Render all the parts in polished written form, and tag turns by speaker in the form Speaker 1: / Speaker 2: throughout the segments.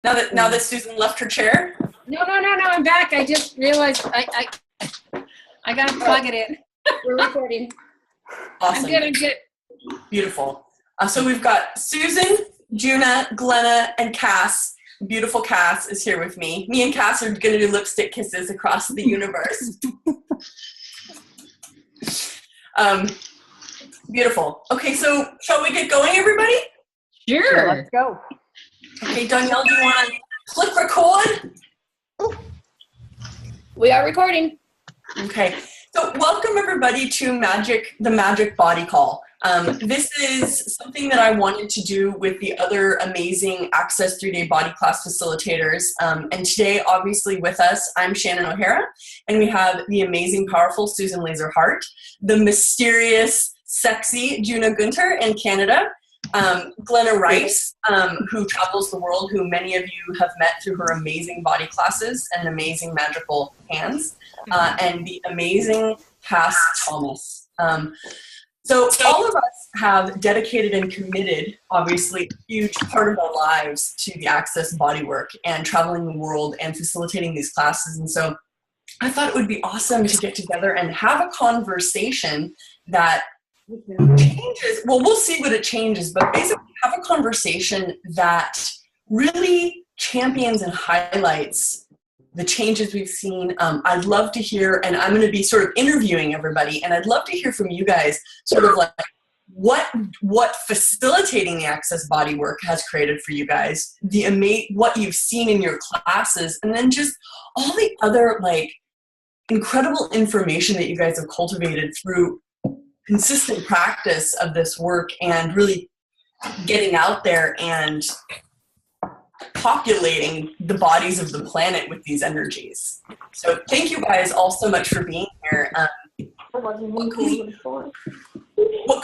Speaker 1: Now that Susan left her chair?
Speaker 2: No, I'm back. I just realized I got to plug it in. We're recording.
Speaker 1: Awesome.
Speaker 2: I'm good.
Speaker 1: Beautiful. So we've got Susan, Juna, Glenna, and Kass. Beautiful Kass is here with me. Me and Kass are going to do lipstick kisses across the universe. Beautiful. Okay, so shall we get going, everybody?
Speaker 2: Sure.
Speaker 3: Let's go.
Speaker 1: Okay, Danielle, do you want to click record?
Speaker 2: We are recording.
Speaker 1: Okay, so welcome everybody to the Magic Body Call. This is something that I wanted to do with the other amazing Access 3-Day Body Class Facilitators. And today, obviously with us, I'm Shannon O'Hara, and we have the amazing, powerful Susan Laser-Hart, the mysterious, sexy Juna Gunter in Canada, Glenna Rice, who travels the world, who many of you have met through her amazing body classes and amazing magical hands, and the amazing Kass Thomas. So all of us have dedicated and committed, obviously, a huge part of our lives to the Access bodywork and traveling the world and facilitating these classes. And so I thought it would be awesome to get together and have a conversation that changes. Well, we'll see what it changes, but basically have a conversation that really champions and highlights the changes we've seen. I'd love to hear, and I'm going to be sort of interviewing everybody, and I'd love to hear from you guys sort of like what facilitating the Access bodywork has created for you guys, what you've seen in your classes, and then just all the other like incredible information that you guys have cultivated through consistent practice of this work and really getting out there and populating the bodies of the planet with these energies. So thank you guys all so much for being here. What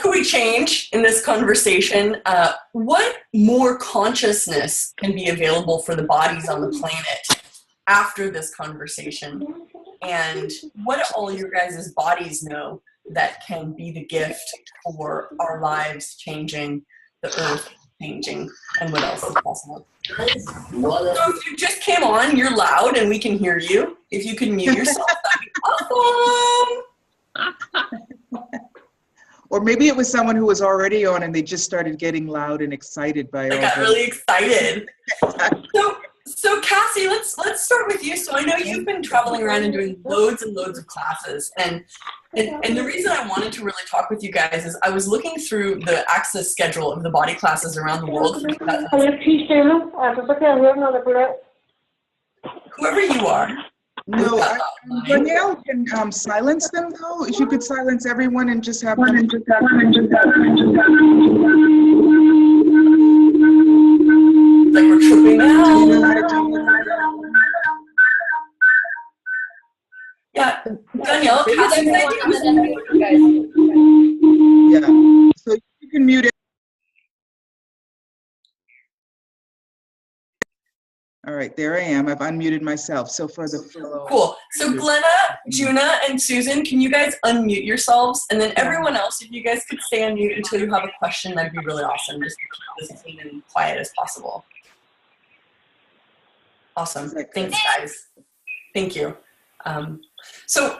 Speaker 1: could we change in this conversation? What more consciousness can be available for the bodies on the planet after this conversation? And what do all your guys' bodies know that can be the gift for our lives changing, the earth changing, and what else is possible? So if you just came on, you're loud and we can hear you. If you can mute yourself, that'd be awesome.
Speaker 3: Or maybe it was someone who was already on and they just started getting loud and excited by
Speaker 1: I got really excited. So Cassie, let's start with you. So I know you've been traveling around and doing loads and loads of classes, and the reason I wanted to really talk with you guys is I was looking through the Access schedule of the body classes around the world. Whoever you are.
Speaker 3: No, Danielle can silence them though. If you could silence everyone and just have them.
Speaker 1: Like we're tripping out. Yeah, Danielle, Cassie,
Speaker 3: yeah. So you can mute it. All right, there I am. I've unmuted myself. So for the fellow.
Speaker 1: Cool. So Glenna, Juna, and Susan, can you guys unmute yourselves? And then everyone else, if you guys could stay on mute until you have a question, that'd be really awesome. Just keep this clean and quiet as possible. Awesome. Thanks, guys. Thank you. So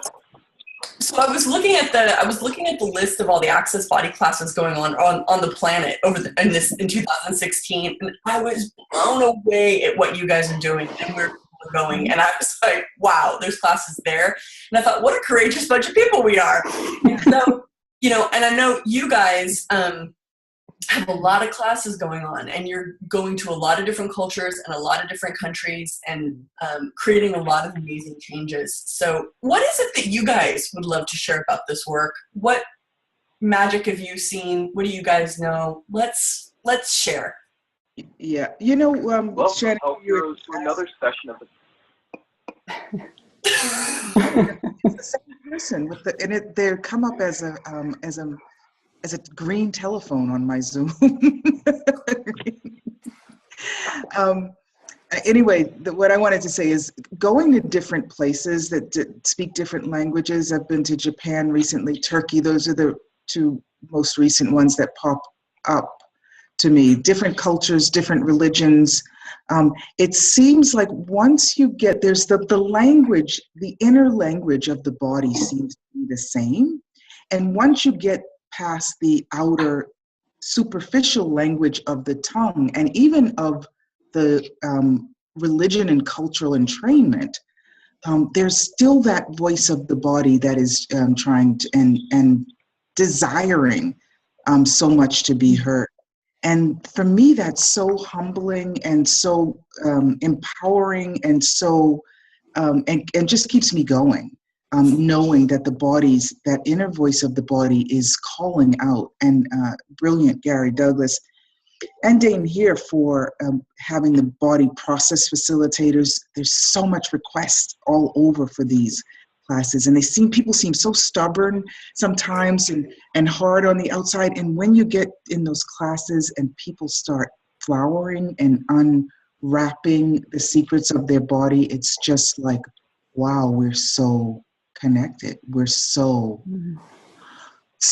Speaker 1: I was looking at the list of all the Access body classes going on the planet in 2016, and I was blown away at what you guys are doing and where we're going. And I was like, wow, there's classes there. And I thought, what a courageous bunch of people we are. And so, and I know you guys have a lot of classes going on, and you're going to a lot of different cultures and a lot of different countries and creating a lot of amazing changes. So what is it that you guys would love to share about this work? What magic have you seen? What do you guys know? Let's share.
Speaker 3: Yeah,
Speaker 4: welcome
Speaker 3: Shannon,
Speaker 4: to another session of the
Speaker 3: it's the same person they come up as a green telephone on my Zoom. Anyway, what I wanted to say is going to different places that speak different languages. I've been to Japan recently, Turkey. Those are the two most recent ones that pop up to me. Different cultures, different religions. It seems like once you get, there's the language, the inner language of the body seems to be the same. And once you get past the outer superficial language of the tongue and even of the religion and cultural entrainment, there's still that voice of the body that is trying to and desiring so much to be heard. And for me, that's so humbling and so empowering and so and just keeps me going, knowing that the body's, that inner voice of the body is calling out. And brilliant Gary Douglas and Dane here for having the body process facilitators. There's so much request all over for these classes, and people seem so stubborn sometimes and hard on the outside. And when you get in those classes and people start flowering and unwrapping the secrets of their body, it's just like, wow, we're so connected. We're so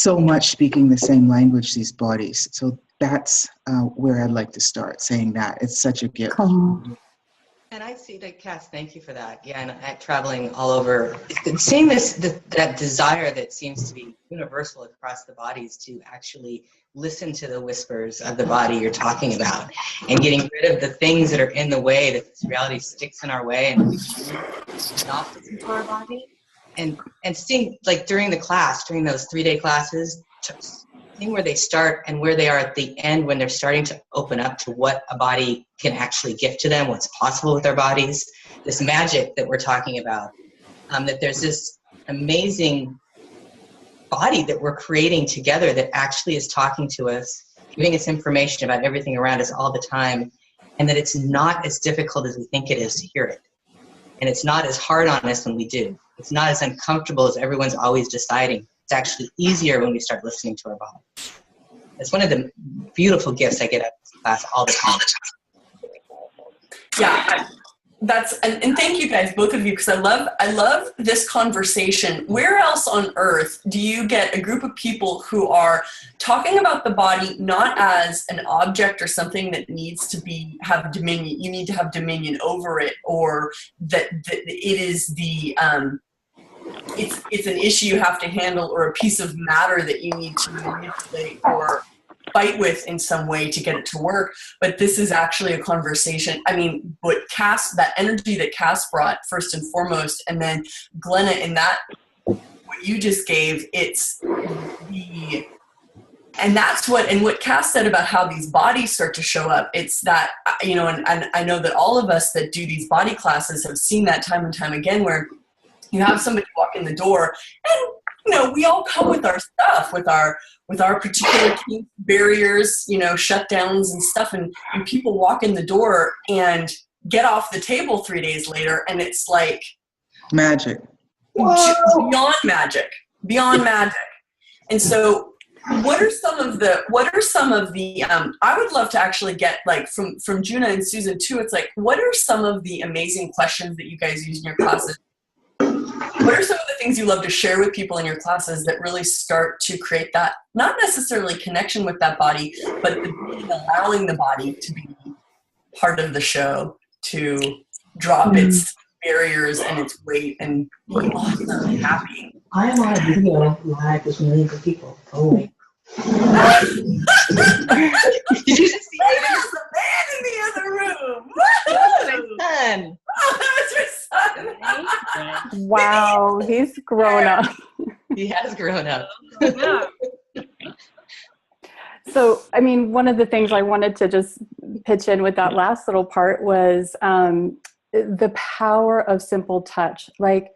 Speaker 3: much speaking the same language, these bodies. So that's where I'd like to start, saying that it's such a gift.
Speaker 5: And I see that, Kass, thank you for that. Yeah, and traveling all over, seeing that desire that seems to be universal across the bodies to actually listen to the whispers of the body you're talking about, and getting rid of the things that are in the way, that this reality sticks in our way, and we choose not to listen to our body. And seeing, like during the class, during those 3-day classes, seeing where they start and where they are at the end when they're starting to open up to what a body can actually give to them, what's possible with their bodies, this magic that we're talking about, that there's this amazing body that we're creating together that actually is talking to us, giving us information about everything around us all the time, and that it's not as difficult as we think it is to hear it. And it's not as hard on us when we do. It's not as uncomfortable as everyone's always deciding. It's actually easier when we start listening to our body. It's one of the beautiful gifts I get out of this class all the time.
Speaker 1: Yeah, and thank you guys, both of you, because I love this conversation. Where else on earth do you get a group of people who are talking about the body not as an object or something that needs to have dominion? You need to have dominion over it, or that it is the it's an issue you have to handle, or a piece of matter that you need to manipulate or fight with in some way to get it to work. But this is actually a conversation. I mean, that energy that Kass brought first and foremost, and then Glenna, in that, what you just gave, and that's what Kass said about how these bodies start to show up. It's that, and I know that all of us that do these body classes have seen that time and time again, where you have somebody walk in the door, and we all come with our stuff, with our particular barriers, shutdowns and stuff, and people walk in the door and get off the table 3 days later, and it's like
Speaker 3: magic.
Speaker 1: Beyond magic. And so what are some of the I would love to actually get, like, from Juna and Susan too, it's like, what are some of the amazing questions that you guys use in your classes? What are some of the things you love to share with people in your classes that really start to create that, not necessarily connection with that body, but allowing the body to be part of the show, to drop its barriers and its weight and be awesome and happy?
Speaker 6: I am on a video live with millions of people. Oh wait.
Speaker 5: Did you just see
Speaker 1: There's a man in the other room.
Speaker 5: Fun.
Speaker 1: That's my son.
Speaker 7: Wow, he's grown up.
Speaker 5: He has grown up.
Speaker 7: So, I mean, one of the things I wanted to just pitch in with that last little part was the power of simple touch. Like,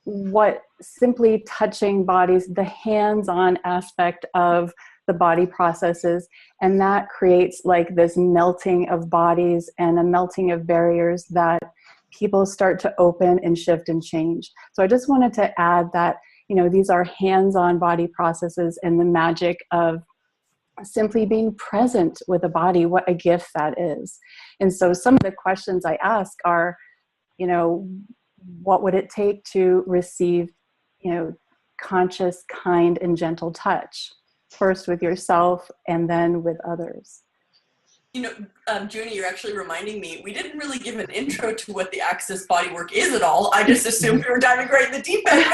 Speaker 7: what simply touching bodies, the hands-on aspect of the body processes, and that creates like this melting of bodies and a melting of barriers that people start to open and shift and change. So I just wanted to add that, these are hands-on body processes, and the magic of simply being present with a body, what a gift that is. And so some of the questions I ask are, what would it take to receive, conscious, kind, and gentle touch? First with yourself and then with others.
Speaker 1: You know, Juna, you're actually reminding me, we didn't really give an intro to what the Access Bodywork is at all. I just assumed we were diving right in the deep end,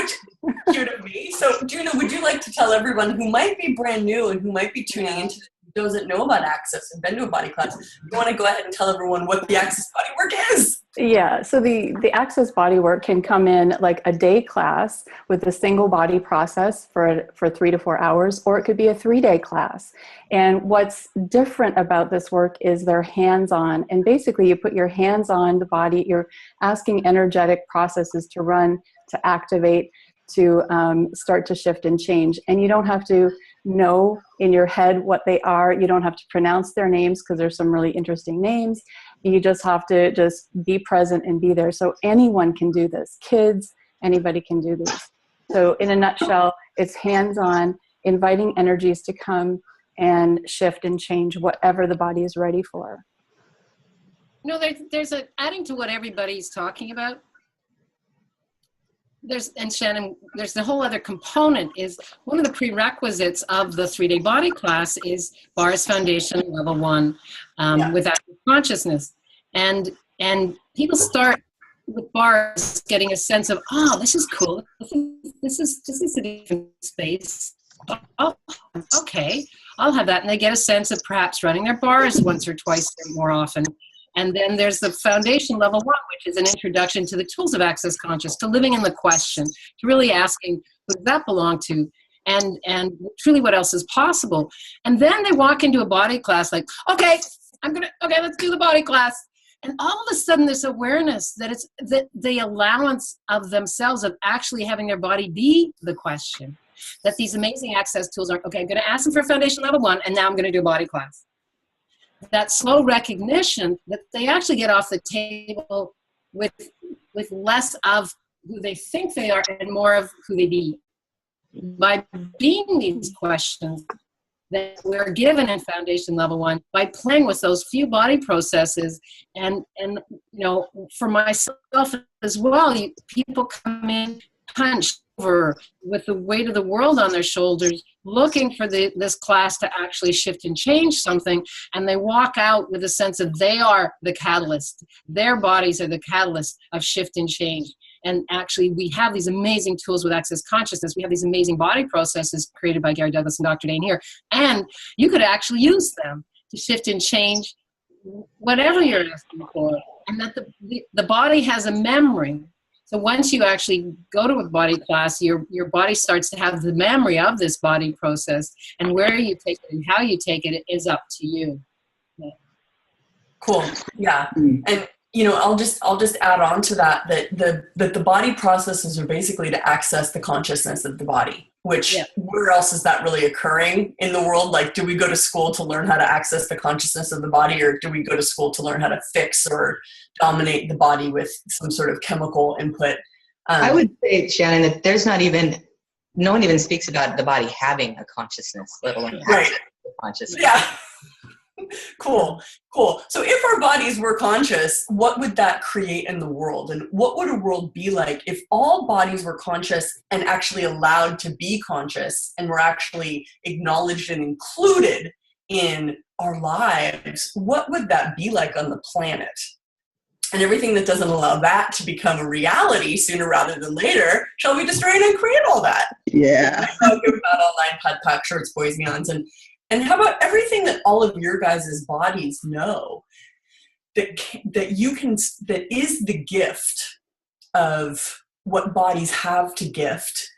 Speaker 1: which is cute of me. So, Juna, would you like to tell everyone who might be brand new and who might be tuning into this, who doesn't know about Access and been to a body class, you want to go ahead and tell everyone what the Access Bodywork is?
Speaker 7: Yeah, so the Access Bodywork can come in like a day class with a single body process for 3 to 4 hours, or it could be a 3-day class. And what's different about this work is they're hands-on. And basically you put your hands on the body, you're asking energetic processes to run, to activate, to start to shift and change. And you don't have to know in your head what they are. You don't have to pronounce their names because there's some really interesting names. You just have to just be present and be there. So anyone can do this. Kids, anybody can do this. So in a nutshell, it's hands-on, inviting energies to come and shift and change whatever the body is ready for.
Speaker 2: You know, there's adding to what everybody's talking about. And Shannon, there's the whole other component is one of the prerequisites of the 3-day body class is bars foundation level 1 with active consciousness. And people start with bars getting a sense of, oh, this is cool. This is a different space. Oh, okay, I'll have that. And they get a sense of perhaps running their bars once or twice or more often. And then there's the foundation level 1, which is an introduction to the tools of access conscious, to living in the question, to really asking, who does that belong to? And truly what else is possible? And then they walk into a body class like, okay, let's do the body class. And all of a sudden this awareness that it's the allowance of themselves of actually having their body be the question, that these amazing access tools are, okay, I'm going to ask them for foundation level 1, and now I'm going to do a body class. That slow recognition that they actually get off the table with less of who they think they are and more of who they be. By being these questions that we're given in foundation level 1, by playing with those few body processes, and you know, for myself as well, people come in punched over with the weight of the world on their shoulders, looking for this class to actually shift and change something, and they walk out with a sense of they are the catalyst. Their bodies are the catalyst of shift and change. And actually, we have these amazing tools with Access Consciousness. We have these amazing body processes created by Gary Douglas and Dr. Dane here. And you could actually use them to shift and change whatever you're asking for. And that the body has a memory. So once you actually go to a body class, your body starts to have the memory of this body process, and where you take it and how you take it is up to you. Yeah.
Speaker 1: Cool. Yeah. And you know, I'll just add on to that the body processes are basically to access the consciousness of the body, which where else is that really occurring in the world? Like, do we go to school to learn how to access the consciousness of the body, or do we go to school to learn how to fix or dominate the body with some sort of chemical input?
Speaker 5: I would say, Shannon, that no one even speaks about the body having a consciousness, let alone access to consciousness.
Speaker 1: Yeah. Cool. So if our bodies were conscious, what would that create in the world? And what would a world be like if all bodies were conscious and actually allowed to be conscious and were actually acknowledged and included in our lives? What would that be like on the planet? And everything that doesn't allow that to become a reality sooner rather than later, shall we destroy and uncreate all that?
Speaker 3: Yeah.
Speaker 1: I'll give about all 9 pad pack shorts, boys, beyonds, and how about everything that all of your guys' bodies know that is the gift of what bodies have to gift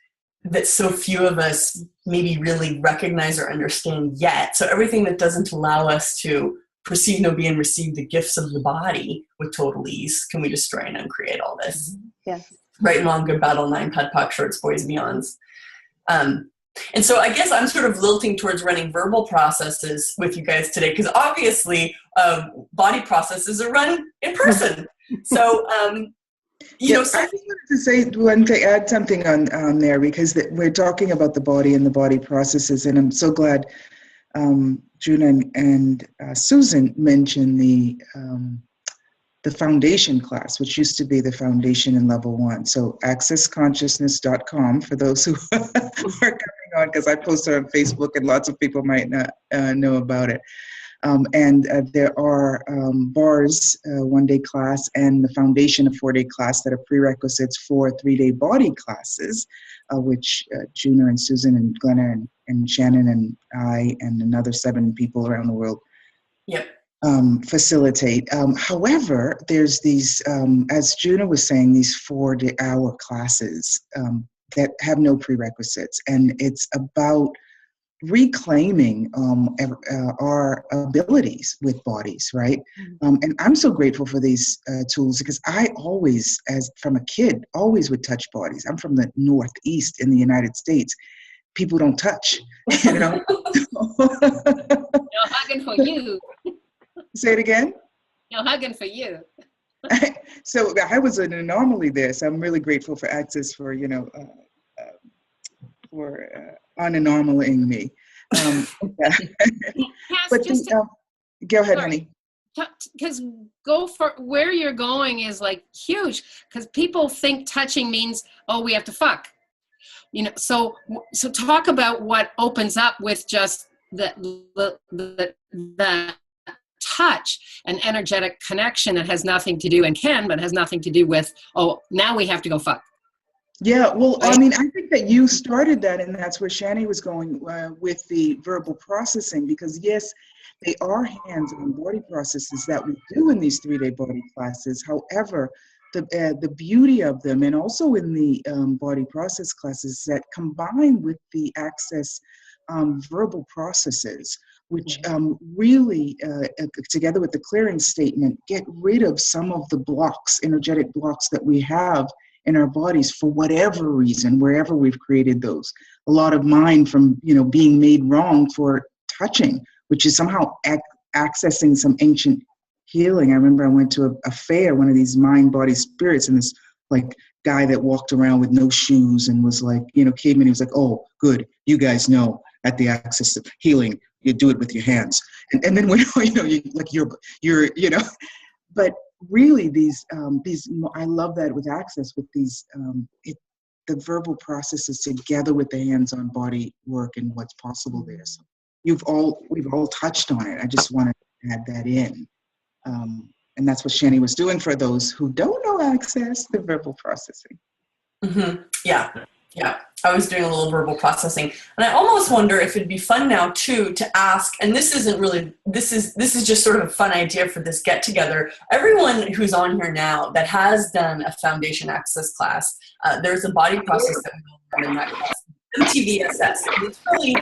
Speaker 1: that so few of us maybe really recognize or understand yet. So everything that doesn't allow us to perceive, know, be, and receive the gifts of the body with total ease, can we destroy and uncreate all this?
Speaker 7: Yes.
Speaker 1: Right and long, good battle, 9 pad pack shorts, boys, beyonds. And so I guess I'm sort of lilting towards running verbal processes with you guys today, because obviously body processes are run in person. So, you know,
Speaker 3: I just wanted to add something on there, because we're talking about the body and the body processes, and I'm so glad Juna and Susan mentioned the foundation class, which used to be the foundation in level 1. So accessconsciousness.com for those who are coming on, because I posted on Facebook and lots of people might not know about it. There are bars, one-day class, and the foundation, a 4-day class that are prerequisites for 3-day body classes, which Juna and Susan and Glenna and Shannon and I and another 7 people around the world facilitate. However, there's these, as Juna was saying, these 4-hour classes that have no prerequisites, and it's about reclaiming our abilities with bodies, right? And I'm so grateful for these tools because I always, from a kid, always would touch bodies. I'm from the Northeast in the United States. People don't touch, you know?
Speaker 2: No hugging for you.
Speaker 3: Say it again?
Speaker 2: No hugging for you.
Speaker 3: So I was an anomaly there. So I'm really grateful for Access for, you know, for unanomalating me.
Speaker 2: Kass,
Speaker 3: But go ahead,
Speaker 2: sorry.
Speaker 3: honey.
Speaker 2: Because go for where you're going is like huge. Because people think touching means, oh, we have to fuck. You know, so talk about what opens up with just the touch, an energetic connection that has nothing to do but has nothing to do with, oh, now we have to go fuck.
Speaker 3: Yeah, well, I mean, I think that you started that, and that's where Shani was going with the verbal processing, because yes, they are hands-on body processes that we do in these 3-day body classes. However, the beauty of them, and also in the body process classes, that combine with the Access verbal processes, which really, together with the clearing statement, get rid of some of the blocks, energetic blocks that we have in our bodies for whatever reason, wherever we've created those. A lot of mine from, you know, being made wrong for touching, which is somehow accessing some ancient healing. I remember I went to a fair, one of these mind, body, spirits, and this like guy that walked around with no shoes and was like, you know, came in, he was like, oh, good, you guys know at the Access of healing, you do it with your hands. And then when, you know, you're, you know, but really these, I love that with Access, with these, the verbal processes together with the hands-on body work and what's possible there. So we've all touched on it. I just want to add that in. And that's what Shani was doing for those who don't know Access, the verbal processing.
Speaker 1: Mm-hmm. Yeah. I was doing a little verbal processing, and I almost wonder if it'd be fun now too to ask. And this isn't really. This is just sort of a fun idea for this get together. Everyone who's on here now that has done a foundation Access class, there's a body process that we learn in that class, MTVSS. And it's really,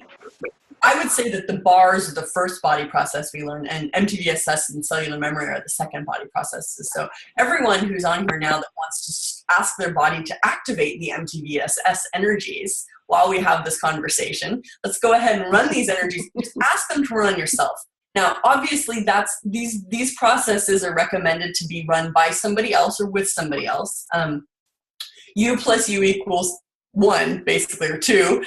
Speaker 1: I would say that the bars are the first body process we learn, and MTVSS and cellular memory are the second body processes. So everyone who's on here now that wants to ask their body to activate the MTVSS energies while we have this conversation, let's go ahead and run these energies. Just ask them to run yourself. Now, obviously, these processes are recommended to be run by somebody else or with somebody else. You plus you equals 1, basically, or 2,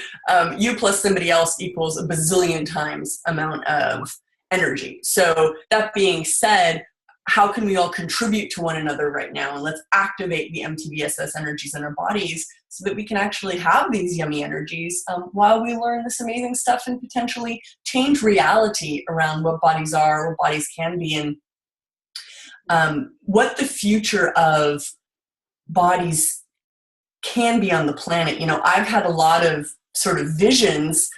Speaker 1: you plus somebody else equals a bazillion times amount of energy. So that being said, how can we all contribute to one another right now? And let's activate the MTVSS energies in our bodies so that we can actually have these yummy energies while we learn this amazing stuff and potentially change reality around what bodies are, what bodies can be, and what the future of bodies can be on the planet. You know, I've had a lot of sort of visions,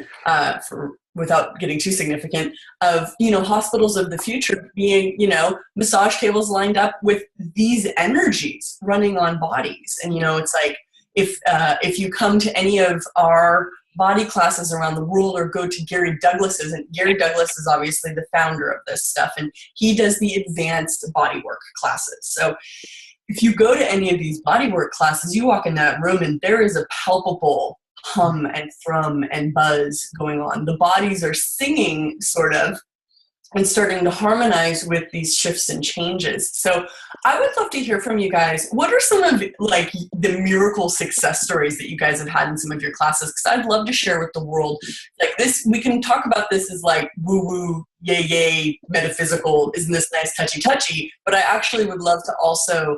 Speaker 1: without getting too significant, of, you know, hospitals of the future being, you know, massage tables lined up with these energies running on bodies. And, you know, it's like, if you come to any of our body classes around the world or go to Gary Douglas's, and Gary Douglas is obviously the founder of this stuff, and he does the advanced bodywork classes. So if you go to any of these bodywork classes, you walk in that room and there is a palpable hum and thrum and buzz going on. The bodies are singing, sort of, and starting to harmonize with these shifts and changes. So I would love to hear from you guys. What are some of like the miracle success stories that you guys have had in some of your classes? Because I'd love to share with the world. Like this, we can talk about this as like woo-woo, yay, metaphysical, isn't this nice, touchy, but I actually would love to also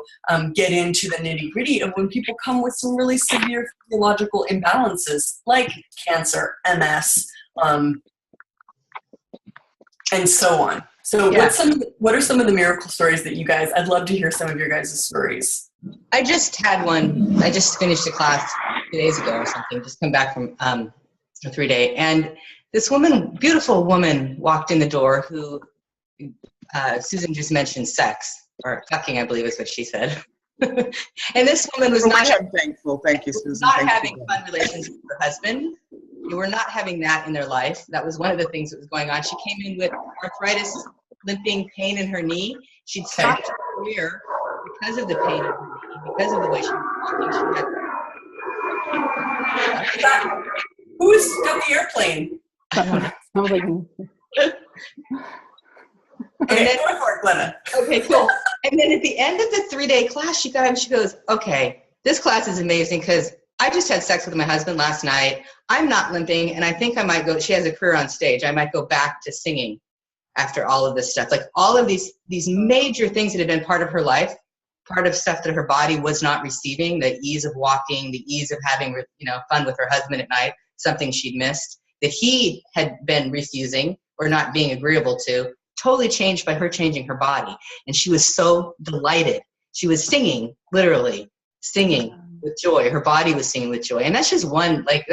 Speaker 1: get into the nitty-gritty of when people come with some really severe physiological imbalances, like cancer, MS, and so on. So what are some of the miracle stories that you guys, I'd love to hear some of your guys' stories.
Speaker 5: I just had one. I just finished a class 2 days ago or something, just come back from a 3-day. And this woman, beautiful woman, walked in the door who, Susan just mentioned sex, or fucking, I believe is what she said. And this woman was not
Speaker 3: I'm thankful. Thank you, Susan.
Speaker 5: Not having fun relations with her husband. They were not having that in their life. That was one of the things that was going on. She came in with arthritis, limping, pain in her knee. She'd stopped her career because of the pain in her knee, because of the way she was walking.
Speaker 1: Who's got the airplane? Okay, go for it, Glenna.
Speaker 5: Okay, cool. And then at the end of the 3-day class, she got up and she goes, okay, this class is amazing because I just had sex with my husband last night. I'm not limping, and I think I might go, she has a career on stage. I might go back to singing after all of this stuff. Like all of these major things that had been part of her life, part of stuff that her body was not receiving, the ease of walking, the ease of having, fun with her husband at night, something she'd missed, that he had been refusing or not being agreeable to, totally changed by her changing her body. And she was so delighted. She was singing, literally singing with joy. Her body was singing with joy. And that's just one, I've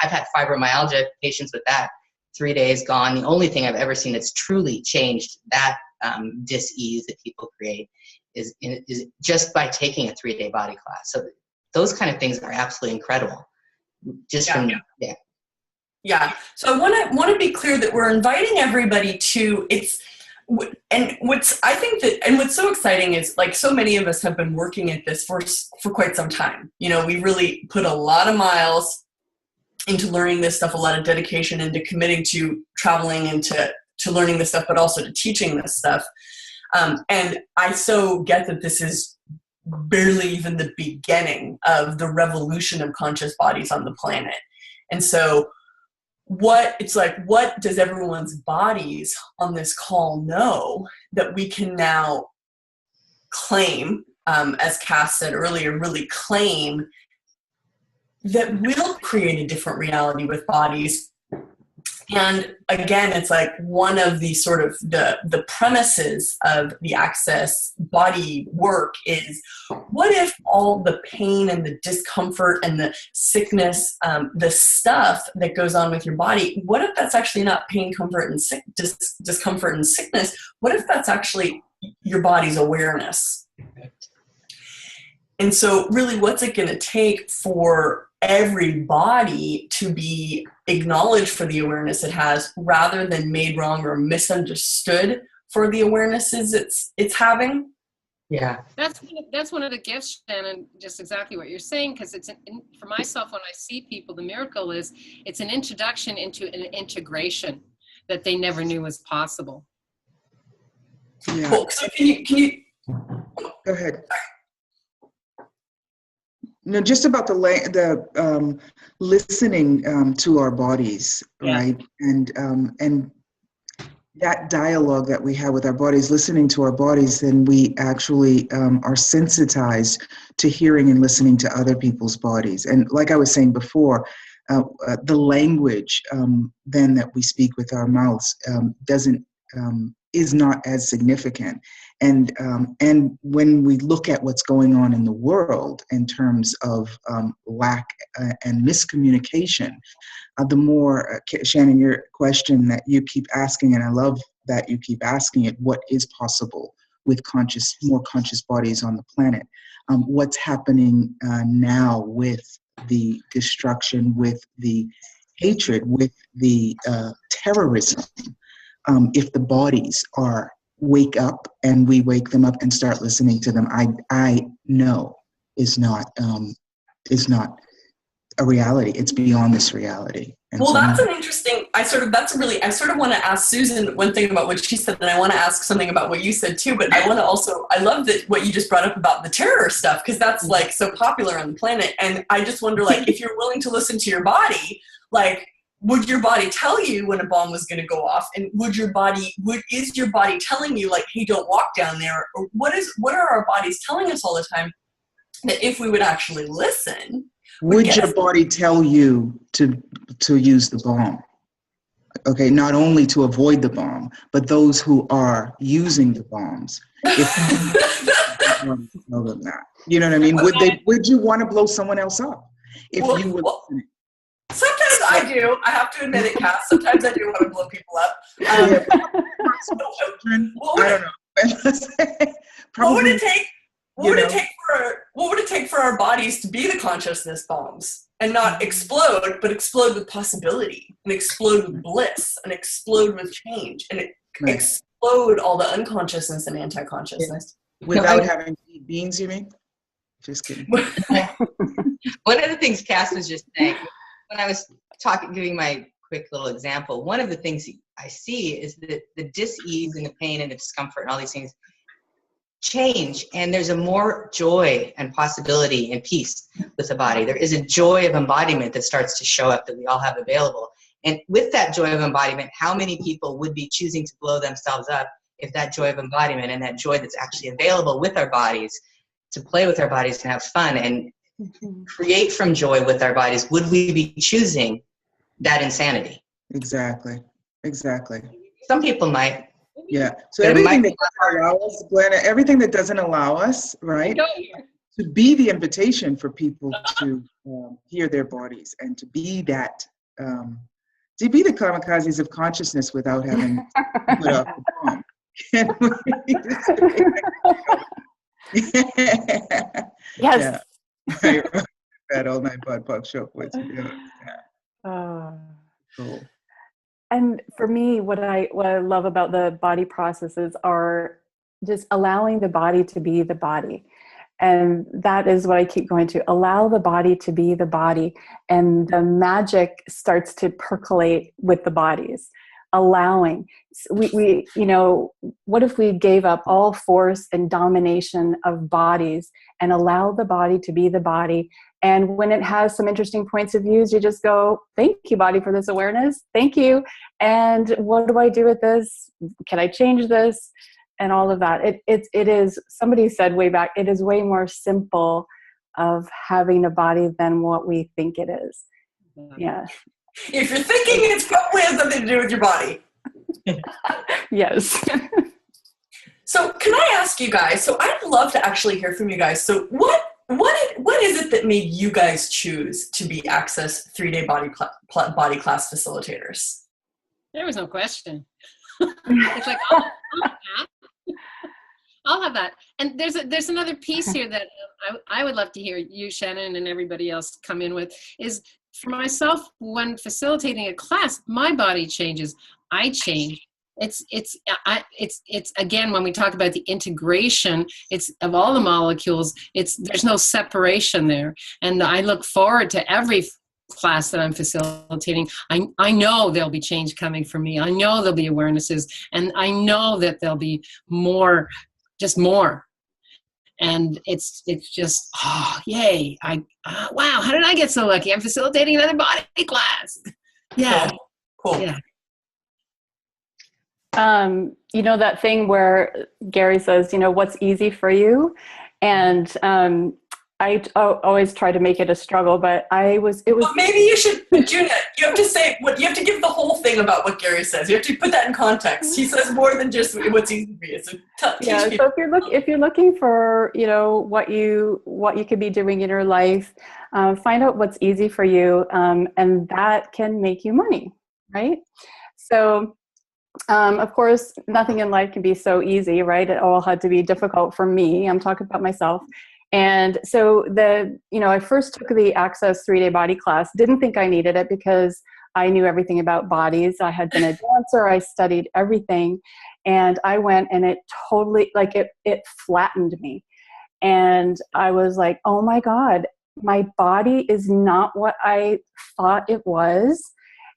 Speaker 5: had fibromyalgia patients with that. 3 days gone. The only thing I've ever seen that's truly changed that dis-ease that people create is just by taking a 3-day body class. So those kind of things are absolutely incredible.
Speaker 1: Yeah. So I want to be clear that we're inviting everybody to what's so exciting is, like, so many of us have been working at this for quite some time. We really put a lot of miles into learning this stuff, a lot of dedication into committing to traveling and to learning this stuff, but also to teaching this stuff. And I so get that this is barely even the beginning of the revolution of conscious bodies on the planet. And so what does everyone's bodies on this call know that we can now claim, as Kass said earlier, really claim that will create a different reality with bodies. And again, it's like one of the sort of the premises of the Access body work is, what if all the pain and the discomfort and the sickness, the stuff that goes on with your body, what if that's actually not pain, comfort, and discomfort and sickness? What if that's actually your body's awareness? And so really, what's it going to take for every body to be acknowledged for the awareness it has, rather than made wrong or misunderstood for the awarenesses it's having?
Speaker 5: Yeah,
Speaker 2: that's one of the gifts, Shannon. Just exactly what you're saying, because for myself, when I see people, the miracle is it's an introduction into an integration that they never knew was possible.
Speaker 3: Yeah.
Speaker 1: Cool. So can you
Speaker 3: go ahead? No, just about the listening to our bodies, right? And that dialogue that we have with our bodies, listening to our bodies, then we actually are sensitized to hearing and listening to other people's bodies. And like I was saying before, the language then that we speak with our mouths is not as significant. And when we look at what's going on in the world in terms of lack and miscommunication, the more, Shannon, your question that you keep asking, and I love that you keep asking it, what is possible with more conscious bodies on the planet? What's happening now with the destruction, with the hatred, with the terrorism? If the bodies wake up and we wake them up and start listening to them, I know is not a reality. It's beyond this reality. And
Speaker 1: well, that's an interesting. I sort of want to ask Susan one thing about what she said, and I want to ask something about what you said too. But I love that what you just brought up about the terror stuff, because that's like so popular on the planet. And I just wonder, like, if you're willing to listen to your body, like, would your body tell you when a bomb was going to go off? And is your body telling you, like, hey, don't walk down there? Or what are our bodies telling us all the time that if we would actually listen,
Speaker 3: would your body tell you to use the bomb? okay, not only to avoid the bomb, but those who are using the bombs. If know them that. You know what I mean? Would you want to blow someone else up? If you would.
Speaker 1: Sometimes I do. I have to admit it, Kass. Sometimes I do want to blow people up. I don't know. What would it take? What would it take for our bodies to be the consciousness bombs and not explode, but explode with possibility, and explode with bliss, and explode with change, and explode all the unconsciousness and anti-consciousness?
Speaker 3: Without having to eat beans, you mean? Just kidding.
Speaker 5: One of the things Kass was just saying, when I was giving my quick little example, one of the things I see is that the dis-ease and the pain and the discomfort and all these things change, and there's a more joy and possibility and peace with the body. There is a joy of embodiment that starts to show up that we all have available. And with that joy of embodiment, how many people would be choosing to blow themselves up if that joy of embodiment and that joy that's actually available with our bodies, to play with our bodies and have fun and create from joy with our bodies, would we be choosing that insanity?
Speaker 3: Exactly.
Speaker 5: Some people might.
Speaker 3: Yeah. So everything that doesn't allow us, Glenna, everything that doesn't allow us, right, to be the invitation for people to hear their bodies and to be that, to be the kamikazes of consciousness without having to put up the bomb.
Speaker 7: Yes.
Speaker 3: Yeah. That all night butt show was. Cool.
Speaker 7: And for me, what I love about the body processes are just allowing the body to be the body. And that is what I keep going to. Allow the body to be the body. And the magic starts to percolate with the bodies. Allowing. We what if we gave up all force and domination of bodies and allow the body to be the body? And when it has some interesting points of views, you just go, thank you, body, for this awareness. Thank you. And what do I do with this? Can I change this? And all of that. It is, somebody said way back, it is way more simple of having a body than what we think it is. Yeah.
Speaker 1: If you're thinking, it's probably has something to do with your body.
Speaker 7: Yes.
Speaker 1: So can I ask you guys, so I'd love to actually hear from you guys. So what is it that made you guys choose to be Access 3-Day Body Class Facilitators?
Speaker 2: There was no question. It's like, I'll have that. And there's another piece here that I would love to hear you, Shannon, and everybody else come in with, is for myself, when facilitating a class, my body changes. I change. It's again, when we talk about the integration, it's of all the molecules, there's no separation there. And I look forward to every class that I'm facilitating. I know there'll be change coming for me. I know there'll be awarenesses, and I know that there'll be more, just more. And it's just, oh, yay. Wow, how did I get so lucky? I'm facilitating another body class. Yeah.
Speaker 1: Cool.
Speaker 2: Yeah.
Speaker 7: That thing where Gary says, what's easy for you? And I always try to make it a struggle, but
Speaker 1: Well, maybe you should, Juna, you have to say, you have to give the whole thing about what Gary says. You have to put that in context. He says more than just what's easy for you. So
Speaker 7: yeah, so if you're looking for, what you could be doing in your life, find out what's easy for you, and that can make you money, right? So, of course, nothing in life can be so easy, right? It all had to be difficult for me. I'm talking about myself. And so I first took the Access 3-Day Body class, didn't think I needed it because I knew everything about bodies. I had been a dancer, I studied everything, and I went and it totally, it flattened me. And I was like, oh my God, my body is not what I thought it was.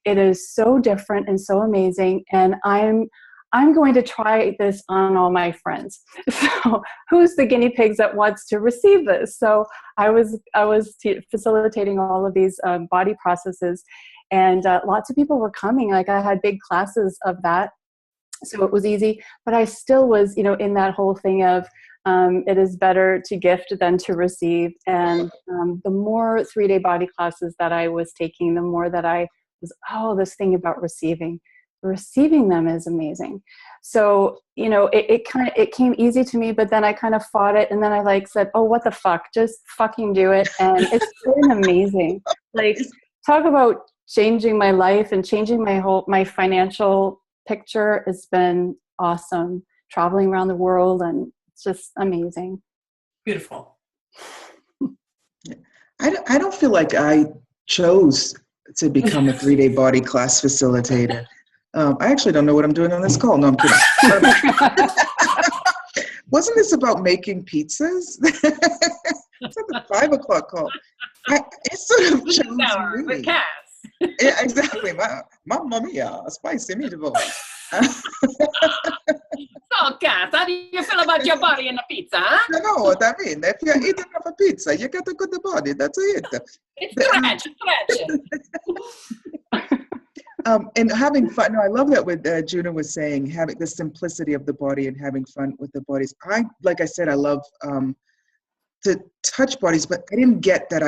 Speaker 7: It is so different and so amazing. And I'm going to try this on all my friends. So who's the guinea pigs that wants to receive this? So I was facilitating all of these body processes, and lots of people were coming. Like, I had big classes of that. So it was easy, but I still was, in that whole thing of it is better to gift than to receive. And the more 3-day body classes that I was taking, the more that I was, this thing about receiving. receiving them is amazing. So, you know, it came easy to me, but then I kind of fought it, and then I like said, oh, what the fuck, just fucking do it. And it's been amazing. Like, talk about changing my life and changing my financial picture. Has been awesome, traveling around the world, and it's just amazing.
Speaker 1: Beautiful.
Speaker 3: I don't feel like I chose to become a 3-day body class facilitator. I actually don't know what I'm doing on this call. No, I'm kidding. Wasn't this about making pizzas? It's at the 5 o'clock call. It sort of chose me.
Speaker 2: With Kass.
Speaker 3: Yeah, exactly. Mamma mia, spicy meatballs.
Speaker 2: So, Kass, how do you feel about your body and the pizza, huh?
Speaker 3: You know what I mean? If you're eating off a pizza, you got a good body. That's it.
Speaker 2: It's stretch.
Speaker 3: And having fun. No, I love that what Juna was saying, having the simplicity of the body and having fun with the bodies. Like I said, I love to touch bodies, but I didn't get that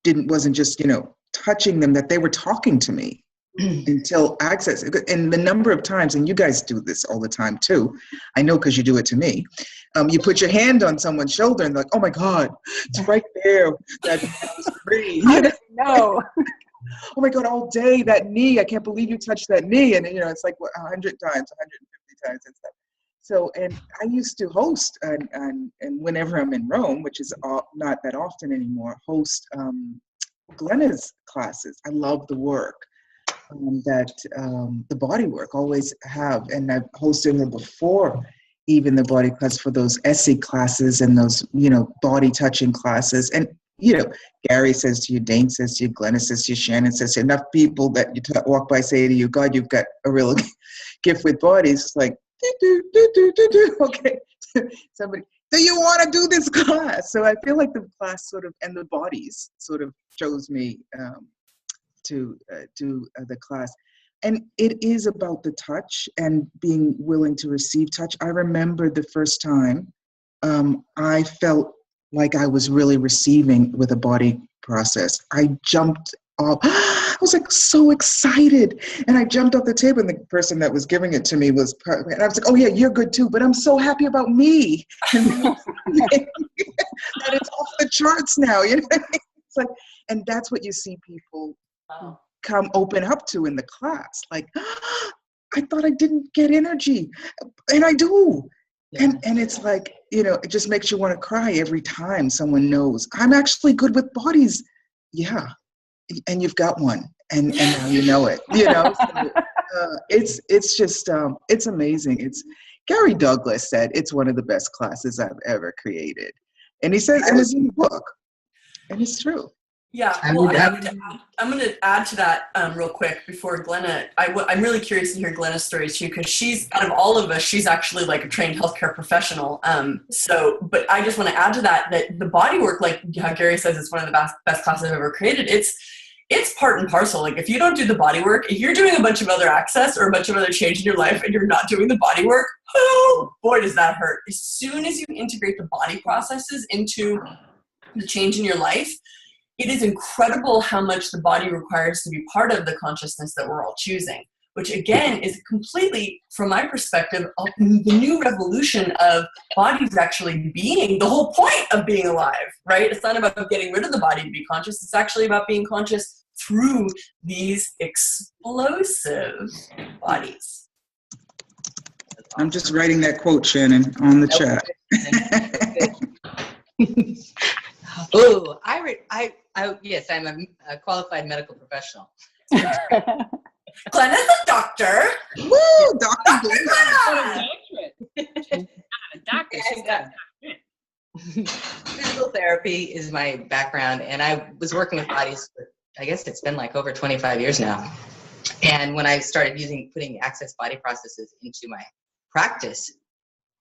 Speaker 3: wasn't just, touching them, that they were talking to me until access. And the number of times, and you guys do this all the time too, I know because you do it to me, you put your hand on someone's shoulder and they're like, oh my God, it's right there. That free.
Speaker 7: No.
Speaker 3: Oh my God, all day, that knee, I can't believe you touched that knee. And it's like 100 times, 150 times and stuff. So, and I used to host, and whenever I'm in Rome, which is not that often anymore, host Glenna's classes. I love the work that the body work always have. And I've hosted her before even the body class for those essay classes and those, body touching classes. And Gary says to you, Dane says to you, Glenna says to you, Shannon says to you, enough people that you walk by say to you, God, you've got a real gift with bodies. It's like, okay, somebody, do you want to do this class? So I feel like the class sort of, and the bodies sort of chose me to do the class. And it is about the touch and being willing to receive touch. I remember the first time I felt like I was really receiving with a body process. I jumped off. I was like so excited. And I jumped off the table, and the person that was giving it to me was part of it. And I was like, oh yeah, you're good too, but I'm so happy about me. That it's off the charts now. It's like, and that's what you see people come open up to in the class. Like, I thought I didn't get energy, and I do. Yeah. And it's like, it just makes you want to cry every time someone knows I'm actually good with bodies. Yeah. And you've got one, and now you know it, So, it's just, it's amazing. It's Gary Douglas said it's one of the best classes I've ever created. And he says, and it's in the book, and it's true.
Speaker 1: Yeah, well, I'm going to add to that real quick before Glenna. I'm really curious to hear Glenna's story too, because she's, out of all of us, she's actually like a trained healthcare professional. But I just want to add to that the body work, like how Gary says, it's one of the best classes I've ever created. It's part and parcel. Like if you don't do the body work, if you're doing a bunch of other access or a bunch of other change in your life and you're not doing the body work, oh boy, does that hurt. As soon as you integrate the body processes into the change in your life, it is incredible how much the body requires to be part of the consciousness that we're all choosing, which again is completely, from my perspective, the new revolution of bodies actually being the whole point of being alive, right? It's not about getting rid of the body to be conscious. It's actually about being conscious through these explosive bodies.
Speaker 3: I'm just writing that quote, Shannon, on the chat.
Speaker 5: Oh, yes, I'm a qualified medical professional.
Speaker 1: Glenna's a doctor.
Speaker 3: Woo, Dr. Glenna.
Speaker 5: Physical therapy is my background, and I was working with bodies for, I guess it's been like over 25 years now. And when I started putting access body processes into my practice,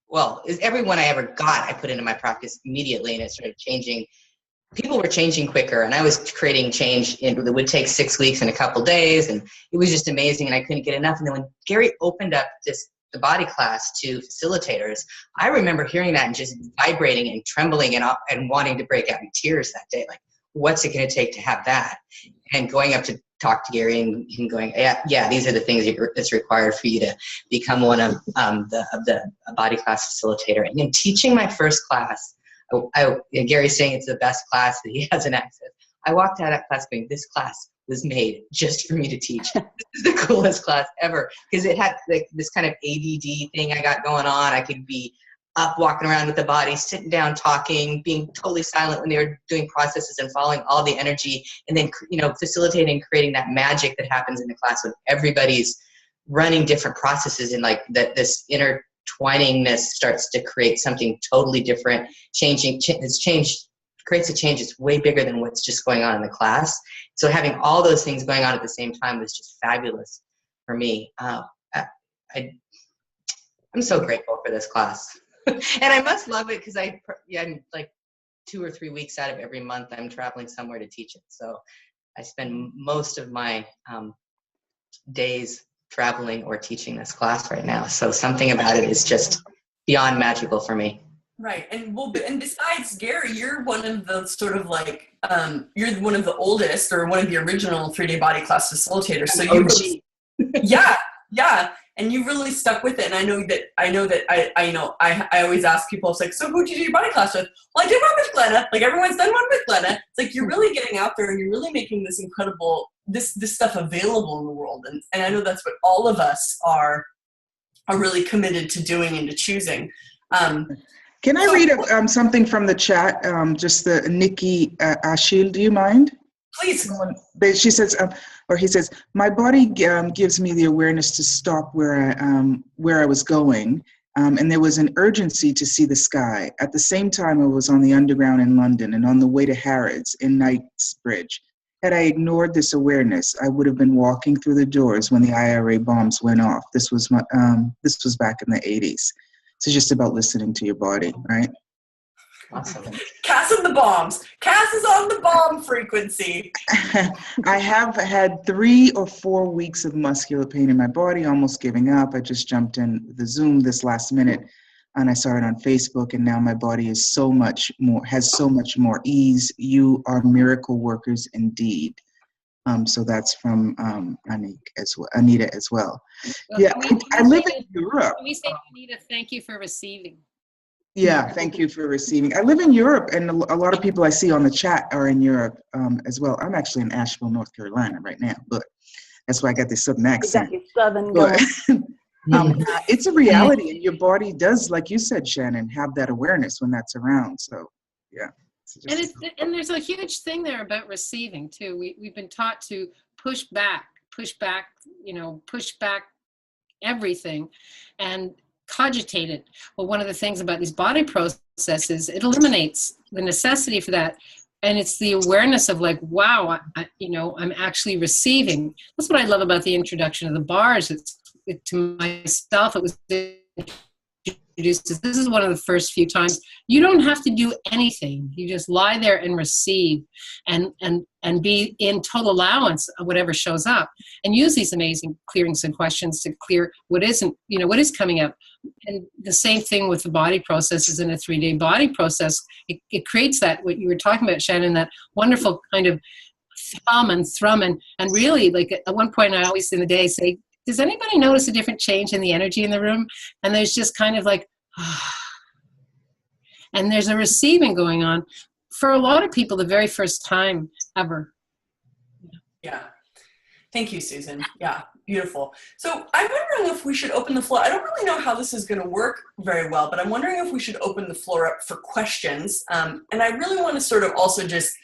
Speaker 5: well, everyone I ever got, I put into my practice immediately, and it started changing. People were changing quicker, and I was creating change that would take 6 weeks and a couple days, and it was just amazing, and I couldn't get enough. And then when Gary opened up the body class to facilitators, I remember hearing that and just vibrating and trembling and wanting to break out in tears that day. Like, what's it going to take to have that? And going up to talk to Gary and going, yeah, these are the things that's required for you to become one of the body class facilitator. And then teaching my first class, Gary's saying it's the best class that he has an access. I walked out of class going, this class was made just for me to teach. This is the coolest class ever, because it had like this kind of ADD thing I got going on. I could be up walking around with the body, sitting down talking, being totally silent when they were doing processes and following all the energy, and then facilitating, creating that magic that happens in the class when everybody's running different processes, and like that this intertwiningness starts to create something totally different, creates a change that's way bigger than what's just going on in the class. So having all those things going on at the same time was just fabulous for me. I'm so grateful for this class. And I must love it because I'm like 2 or 3 weeks out of every month I'm traveling somewhere to teach it. So I spend most of my days traveling or teaching this class right now. So something about it is just beyond magical for me.
Speaker 1: Right. And besides Gary, you're one of the sort of like, you're one of the oldest or one of the original 3-day body class facilitators. So you really, yeah. And you really stuck with it. And I always ask people, it's like, so who did you do your body class with? Well, I did one with Glenna. Like everyone's done one with Glenna. It's like, you're really getting out there and you're really making this incredible, this stuff available in the world. And I know that's what all of us are really committed to doing and to choosing.
Speaker 3: Can I read something from the chat? Just the Nikki Ashil, do you mind?
Speaker 1: Please.
Speaker 3: She says, or he says, my body gives me the awareness to stop where I was going, and there was an urgency to see the sky. At the same time, I was on the Underground in London and on the way to Harrods in Knightsbridge. Had I ignored this awareness, I would have been walking through the doors when the IRA bombs went off. This was back in the 80s. So just about listening to your body, right?
Speaker 5: Awesome.
Speaker 1: Kass and the bombs. Kass is on the bomb frequency.
Speaker 3: I have had 3 or 4 weeks of muscular pain in my body, almost giving up. I just jumped in the Zoom this last minute, and I saw it on Facebook, and now my body has so much more ease. You are miracle workers indeed. So that's from Anita as well. Yeah, I live in Europe.
Speaker 2: Can we say, Anita, thank you for receiving?
Speaker 3: Yeah, thank you for receiving. I live in Europe, and a lot of people I see on the chat are in Europe as well. I'm actually in Asheville, North Carolina right now, but that's why I got this southern accent.
Speaker 7: Southern
Speaker 3: it's a reality, and your body does, like you said, Shannon, have that awareness when that's around. So, yeah.
Speaker 2: And there's a huge thing there about receiving too. We've been taught to push back, push back everything, and cogitate it. Well, one of the things about these body processes, it eliminates the necessity for that. And it's the awareness of like, wow, I'm actually receiving. That's what I love about the introduction of the bars. To myself, it was introduced. This is one of the first few times you don't have to do anything. You just lie there and receive, and be in total allowance of whatever shows up, and use these amazing clearings and questions to clear what isn't, what is coming up. And the same thing with the body processes in a 3-day body process. It creates that, what you were talking about, Shannon, that wonderful kind of thrum and really, like at one point I always in the day say, does anybody notice a different change in the energy in the room? And there's just kind of like, and there's a receiving going on for a lot of people the very first time ever.
Speaker 1: Yeah. Thank you, Susan. Yeah, beautiful. So I'm wondering if we should open the floor. I don't really know how this is going to work very well, but I'm wondering if we should open the floor up for questions. And I really want to sort of also just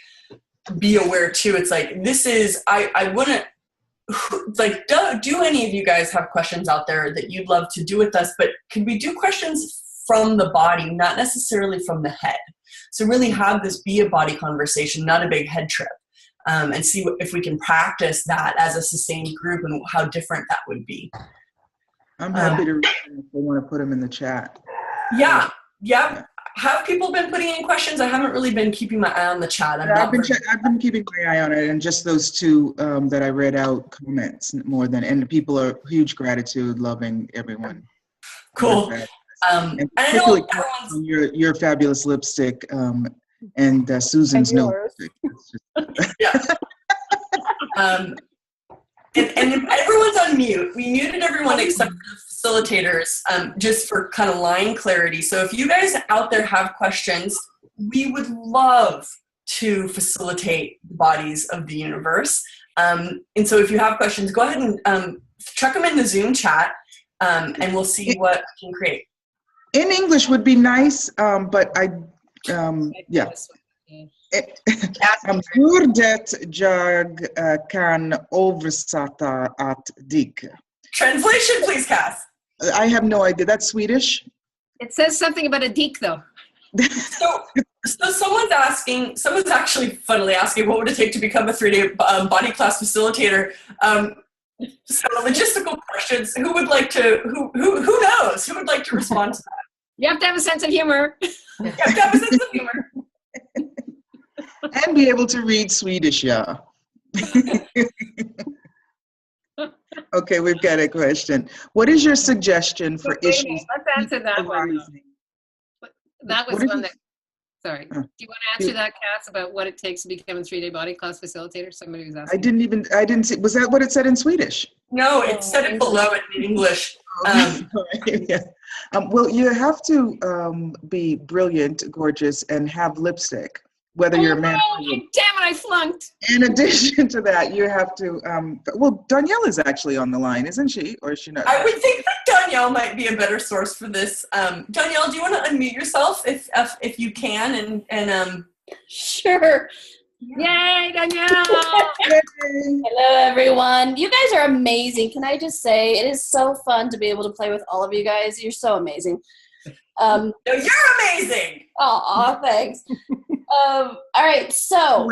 Speaker 1: be aware too. It's like, I wouldn't, like, do any of you guys have questions out there that you'd love to do with us? But could we do questions from the body, not necessarily from the head? So really have this be a body conversation, not a big head trip, and see if we can practice that as a sustained group and how different that would be.
Speaker 3: I'm happy to read them if they want to put them in the chat.
Speaker 1: Yeah. Have people been putting in questions? I haven't really been keeping my eye on the chat.
Speaker 3: I've been keeping my eye on it, and just those 2 that I read out comments more than, and people are huge gratitude, loving everyone.
Speaker 1: Cool.
Speaker 3: And particularly your fabulous lipstick and Susan's
Speaker 7: and
Speaker 3: nose.
Speaker 1: Yeah. And everyone's on mute. We muted everyone except for the facilitators, just for kind of line clarity. So if you guys out there have questions, we would love to facilitate the bodies of the universe. And so if you have questions, go ahead and chuck them in the Zoom chat, and we'll see what we can create.
Speaker 3: In English would be nice, but yeah. Voordat jag kan oversätta att dig.
Speaker 1: Translation, please, Kass.
Speaker 3: I have no idea. That's Swedish.
Speaker 2: It says something about a dik, though.
Speaker 1: So someone's actually funnily asking, what would it take to become a 3-day body class facilitator? So logistical questions. Who would like to? Who knows? Who would like to respond to that?
Speaker 2: You have to have a sense of humor.
Speaker 1: You have to have a sense of humor.
Speaker 3: And be able to read Swedish, yeah. Okay, we've got a question. What is your suggestion for issues?
Speaker 2: Let's answer that one. That was one that, sorry. Do you want to answer that, Kass, about what it takes to become a 3-day body class facilitator? Somebody was asking.
Speaker 3: I didn't see, was that what it said in Swedish?
Speaker 1: No, it said it below it in English.
Speaker 3: Yeah. Well, you have to be brilliant, gorgeous, and have lipstick, whether you're a man or woman.
Speaker 2: Damn it, I flunked.
Speaker 3: In addition to that, you have to, well, Danielle is actually on the line, isn't she? Or is she not?
Speaker 1: I would think that Danielle might be a better source for this. Danielle, do you want to unmute yourself if you can? And
Speaker 8: Sure.
Speaker 2: Yay, Danielle!
Speaker 8: Hello, everyone. You guys are amazing. Can I just say, it is so fun to be able to play with all of you guys. You're so amazing.
Speaker 1: No, you're amazing.
Speaker 8: Aw, thanks. All right, so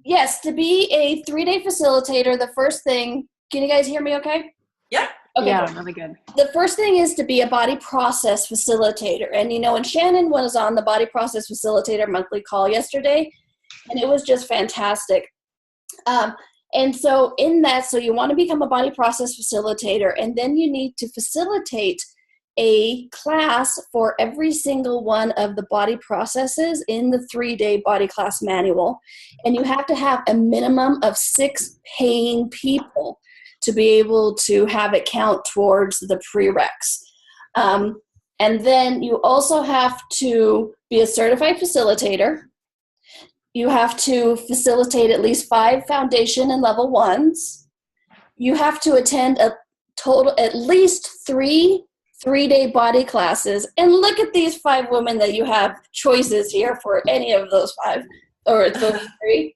Speaker 8: yes, to be a 3-day facilitator, the first thing, can you guys hear me okay?
Speaker 1: Yeah.
Speaker 8: Okay,
Speaker 7: yeah,
Speaker 8: cool.
Speaker 7: really good.
Speaker 8: The first thing is to be a body process facilitator. And when Shannon was on the body process facilitator monthly call yesterday, and it was just fantastic. And so in that, so you want to become a body process facilitator, and then you need to facilitate a class for every single one of the body processes in the 3-day body class manual. And you have to have a minimum of 6 paying people to be able to have it count towards the prereqs. And then you also have to be a certified facilitator. You have to facilitate at least 5 foundation and level 1s. You have to attend a total, at least 3 3-day body classes. And look at these 5 women that you have choices here for any of those 5 or those 3.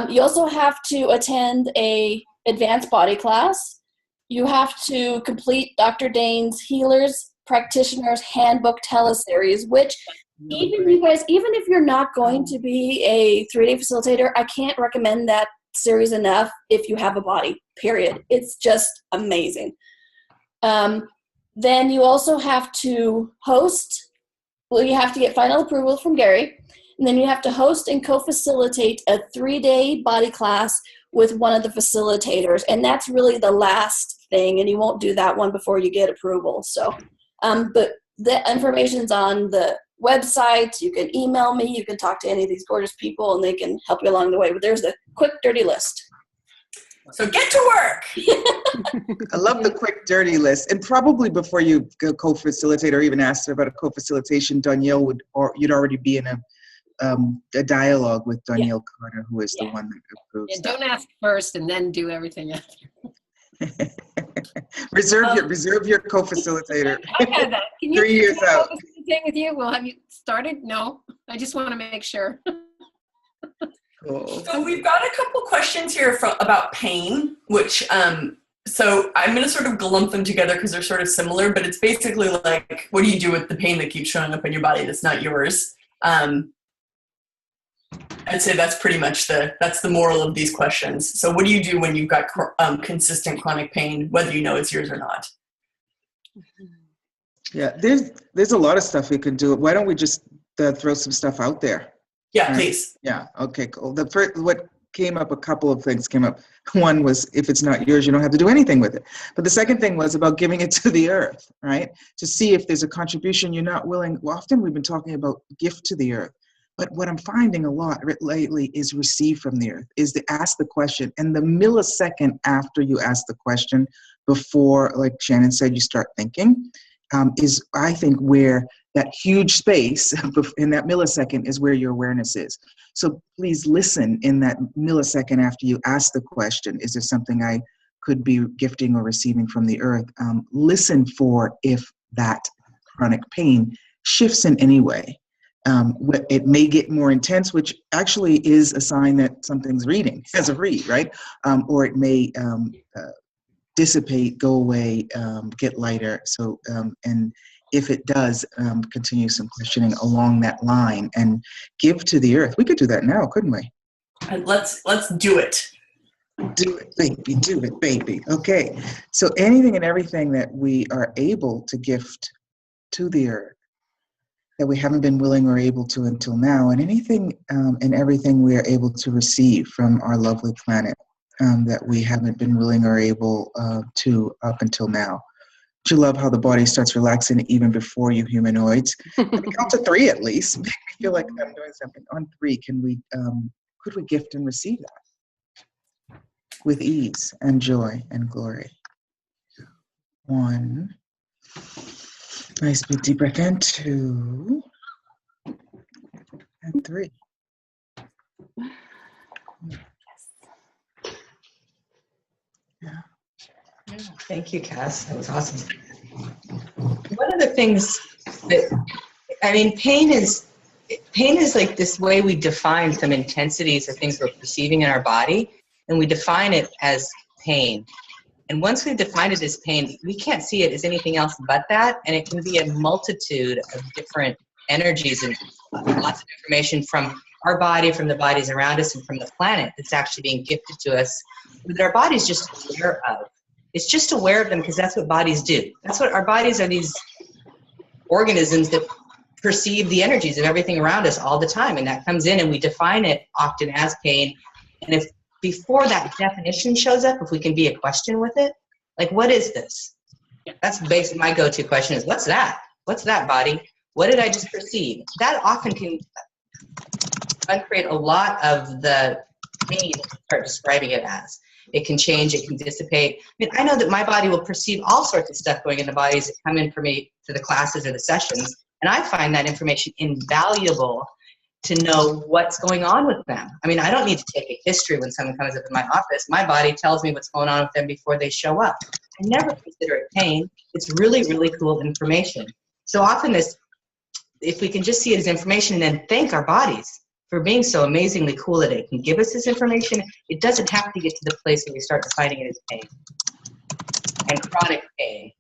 Speaker 8: You also have to attend a advanced body class. You have to complete Dr. Dane's Healers Practitioners Handbook Teleseries, which even you guys, even if you're not going to be a 3-day facilitator, I can't recommend that series enough if you have a body, period. It's just amazing. Then you also have to host, well, you have to get final approval from Gary, and then you have to host and co-facilitate a 3-day body class with one of the facilitators, and that's really the last thing, and you won't do that one before you get approval. So, but the information's on the website. You can email me, you can talk to any of these gorgeous people, and they can help you along the way, but there's a quick, dirty list.
Speaker 1: So get to work.
Speaker 3: I love the quick, dirty list. And probably before you go co-facilitate or even ask about a co-facilitation, Danielle would, or you'd already be in a dialogue with Danielle Carter, who is the one that approves.
Speaker 2: Yeah, don't ask first and then do everything after.
Speaker 3: reserve your co-facilitator.
Speaker 2: Okay, then. Can you
Speaker 3: 3 years out.
Speaker 2: Co-facilitate with you? Well, have you started? No, I just want to make sure.
Speaker 3: Cool.
Speaker 1: So we've got a couple questions here about pain, which, so I'm going to sort of glump them together because they're sort of similar, but it's basically like, what do you do with the pain that keeps showing up in your body that's not yours? I'd say that's pretty much that's the moral of these questions. So what do you do when you've got consistent chronic pain, whether you know it's yours or not?
Speaker 3: Yeah, there's a lot of stuff we can do. Why don't we just throw some stuff out there?
Speaker 1: Yeah, please.
Speaker 3: Yeah, okay, cool. The first, what came up, a couple of things came up. One was, if it's not yours, you don't have to do anything with it. But the second thing was about giving it to the earth, right? To see if there's a contribution you're not willing. Well, often we've been talking about gift to the earth. But what I'm finding a lot lately is receive from the earth, is to ask the question. And the millisecond after you ask the question, before, like Shannon said, you start thinking, is, I think, where that huge space in that millisecond is where your awareness is. So please listen in that millisecond after you ask the question, is there something I could be gifting or receiving from the earth? Listen for if that chronic pain shifts in any way. It may get more intense, which actually is a sign that something's reading as a read, right? Or it may dissipate, go away, get lighter. So, and if it does, continue some questioning along that line and give to the earth. We could do that now, couldn't we?
Speaker 1: And let's do it.
Speaker 3: Do it, baby. Do it, baby. Okay. So anything and everything that we are able to gift to the earth that we haven't been willing or able to until now, and anything and everything we are able to receive from our lovely planet that we haven't been willing or able to up until now. Do you love how the body starts relaxing even before you humanoids? Let me count to 3 at least. Make me feel like I'm doing something. On 3, could we gift and receive that with ease and joy and glory? 1. Nice big deep breath in. 2. And 3.
Speaker 5: Yeah. Thank you, Kass. That was awesome. One of the things that, I mean, pain is like this way we define some intensities of things we're perceiving in our body, and we define it as pain. And once we've defined it as pain, we can't see it as anything else but that, and it can be a multitude of different energies and lots of information from our body, from the bodies around us, and from the planet that's actually being gifted to us that our body's just aware of. It's just aware of them because that's what bodies do. That's what our bodies are, these organisms that perceive the energies of everything around us all the time, and that comes in and we define it often as pain. And if before that definition shows up, if we can be a question with it, like, what is this? That's basically my go-to question is, what's that? What's that, body? What did I just perceive? That often can uncreate a lot of the pain that we start describing it as. It can change, it can dissipate. I mean, I know that my body will perceive all sorts of stuff going in the bodies that come in for me to the classes or the sessions, and I find that information invaluable to know what's going on with them. I mean, I don't need to take a history when someone comes up in my office. My body tells me what's going on with them before they show up. I never consider it pain. It's really, really cool information. So often if we can just see it as information and then thank our bodies for being so amazingly cool that it can give us this information, it doesn't have to get to the place where we start defining it as pain and chronic pain.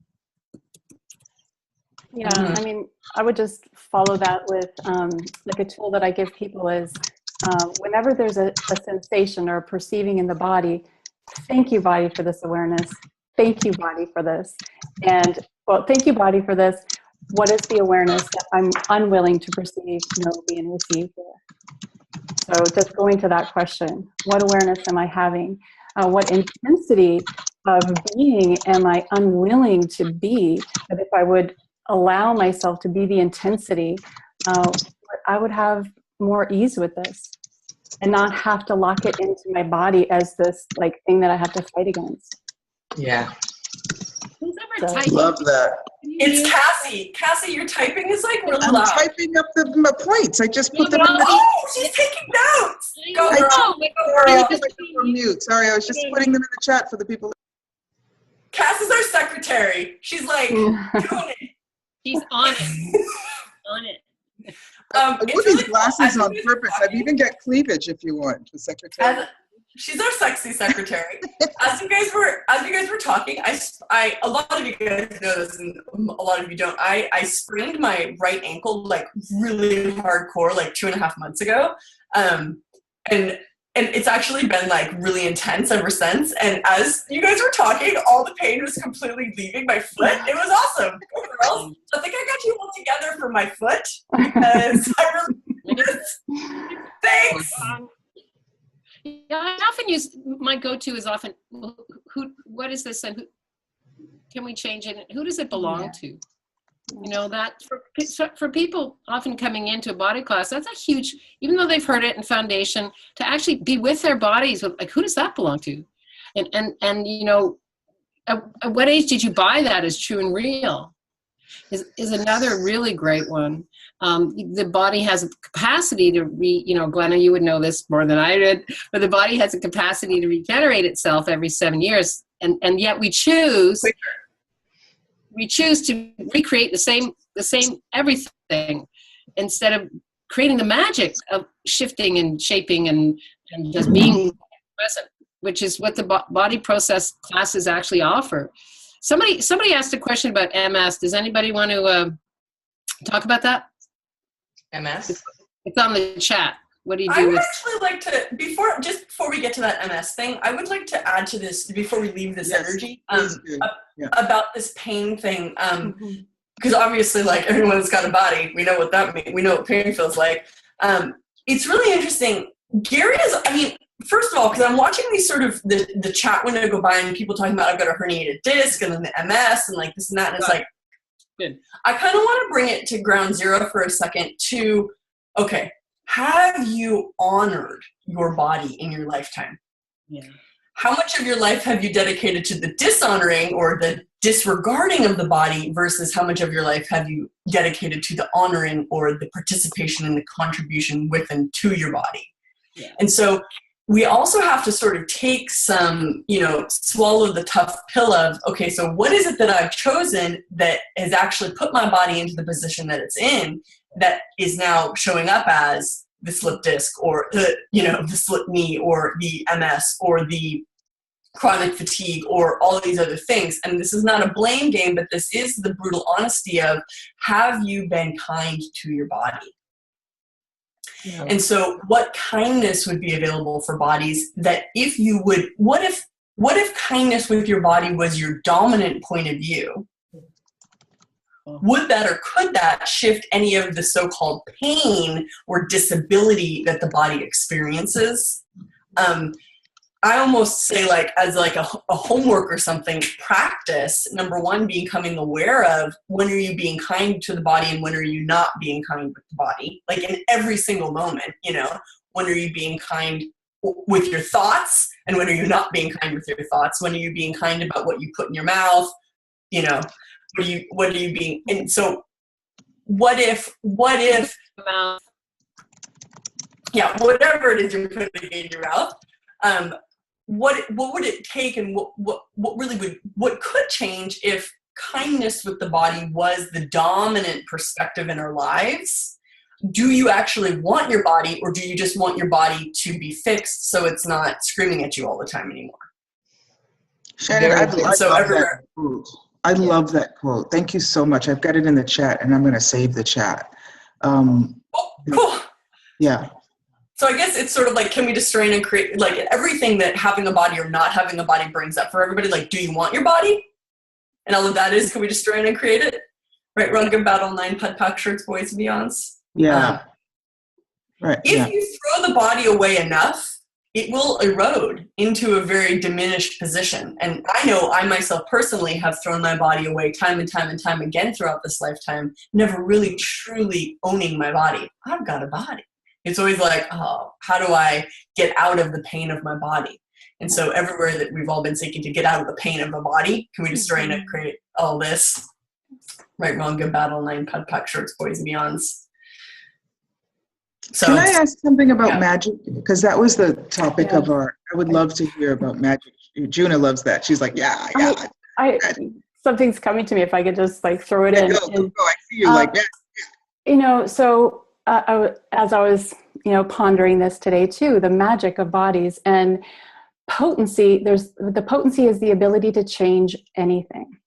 Speaker 7: Yeah, I mean, I would just follow that with like a tool that I give people is whenever there's a sensation or a perceiving in the body, thank you, body, for this awareness. Thank you, body, for this. And, well, thank you, body, for this. What is the awareness that I'm unwilling to perceive, know, be, and receive here? So just going to that question, what awareness am I having? What intensity of being am I unwilling to be? That if I would allow myself to be the intensity, I would have more ease with this and not have to lock it into my body as this like thing that I have to fight against.
Speaker 5: Yeah.
Speaker 7: So,
Speaker 3: love that.
Speaker 1: It's Cassie. Cassie, your typing is like really
Speaker 3: I'm
Speaker 1: loud.
Speaker 3: typing up my points. I just put them in the
Speaker 1: Oh, she's taking notes. Go,
Speaker 3: I
Speaker 1: girl.
Speaker 3: Sorry, I was on mute. Sorry, I was just putting them in the chat for the people.
Speaker 1: Cass is our secretary. She's like doing it.
Speaker 2: She's on it. On it.
Speaker 3: I put
Speaker 1: It's
Speaker 3: these
Speaker 1: really
Speaker 3: glasses
Speaker 1: cool.
Speaker 3: on purpose. I've even got cleavage if you want, the secretary.
Speaker 1: She's our sexy secretary. As you guys were talking, I a lot of you guys know this, and a lot of you don't. I sprained my right ankle like really hardcore like 2.5 months ago, and it's actually been like really intense ever since. And as you guys were talking, all the pain was completely leaving my foot. It was awesome. Go girls. I think I got you all together for my foot because I really thanks.
Speaker 2: Yeah, I often use, my go-to is often, what is this? And can we change it? Who does it belong to? You know, that for people often coming into a body class, that's a huge, even though they've heard it in foundation, to actually be with their bodies, like, who does that belong to? And you know, at what age did you buy that as true and real? Is another really great one. The body has a capacity to you know, Glenna, you would know this more than I did, but the body has a capacity to regenerate itself every 7 years. And yet we choose to recreate the same everything instead of creating the magic of shifting and shaping and just being present, which is what the body process classes actually offer. Somebody asked a question about MS. Does anybody want to talk about that?
Speaker 5: MS?
Speaker 2: It's on the chat. What do you do?
Speaker 1: I would actually like to, before we get to that MS thing, I would like to add to this, before we leave this energy, about this pain thing. Because obviously, like, everyone's got a body. We know what that means. We know what pain feels like. It's really interesting. Gary is, I mean, first of all, because I'm watching these sort of the chat window go by and people talking about I've got a herniated disc and then the MS and like this and that. And it's like,
Speaker 2: good.
Speaker 1: I kind of want to bring it to ground zero for a second to, okay, have you honored your body in your lifetime?
Speaker 2: Yeah.
Speaker 1: How much of your life have you dedicated to the dishonoring or the disregarding of the body versus how much of your life have you dedicated to the honoring or the participation and the contribution with and to your body?
Speaker 2: Yeah.
Speaker 1: And so we also have to sort of take some, you know, swallow the tough pill of, okay, so what is it that I've chosen that has actually put my body into the position that it's in that is now showing up as the slip disc or the, you know, the slip knee or the MS or the chronic fatigue or all of these other things. And this is not a blame game, but this is the brutal honesty of, have you been kind to your body?
Speaker 2: Yeah.
Speaker 1: And so what kindness would be available for bodies that if you would, what if kindness with your body was your dominant point of view? Would that or could that shift any of the so-called pain or disability that the body experiences? I almost say, like, as like a homework or something, practice, number one, becoming aware of when are you being kind to the body and when are you not being kind with the body? Like in every single moment, you know, when are you being kind with your thoughts and when are you not being kind with your thoughts? When are you being kind about what you put in your mouth? You know, what are you being, and so what if, yeah, whatever it is you're putting in your mouth, what would it take and what could change if kindness with the body was the dominant perspective in our lives? Do you actually want your body, or do you just want your body to be fixed so it's not screaming at you all the time anymore?
Speaker 3: Shannon, I love that quote. Thank you so much. I've got it in the chat and I'm going to save the chat.
Speaker 1: Cool.
Speaker 3: Yeah.
Speaker 1: So I guess it's sort of like, can we destroy and create, like, everything that having a body or not having a body brings up for everybody? Like, do you want your body? And all of that is, can we destroy and create it? Right, run, good battle, 9 pud pack shirts, boys and beyonds.
Speaker 3: Yeah. Right.
Speaker 1: If you throw the body away enough, it will erode into a very diminished position. And I know I myself personally have thrown my body away time and time and time again throughout this lifetime, never really truly owning my body. I've got a body. It's always like, oh, how do I get out of the pain of my body? And so everywhere that we've all been seeking to get out of the pain of a body, can we destroy and create all this? Right, wrong, good battle, 9 pud pack shirts, boys and beyonds. So,
Speaker 3: can I ask something about magic? Because that was the topic of our, I would love to hear about magic. Juna loves that. She's like, yeah.
Speaker 7: Something's coming to me if I could just like throw it in.
Speaker 3: Go. I see you like that.
Speaker 7: You know, so as I was, you know, pondering this today too, the magic of bodies and potency, the potency is the ability to change anything.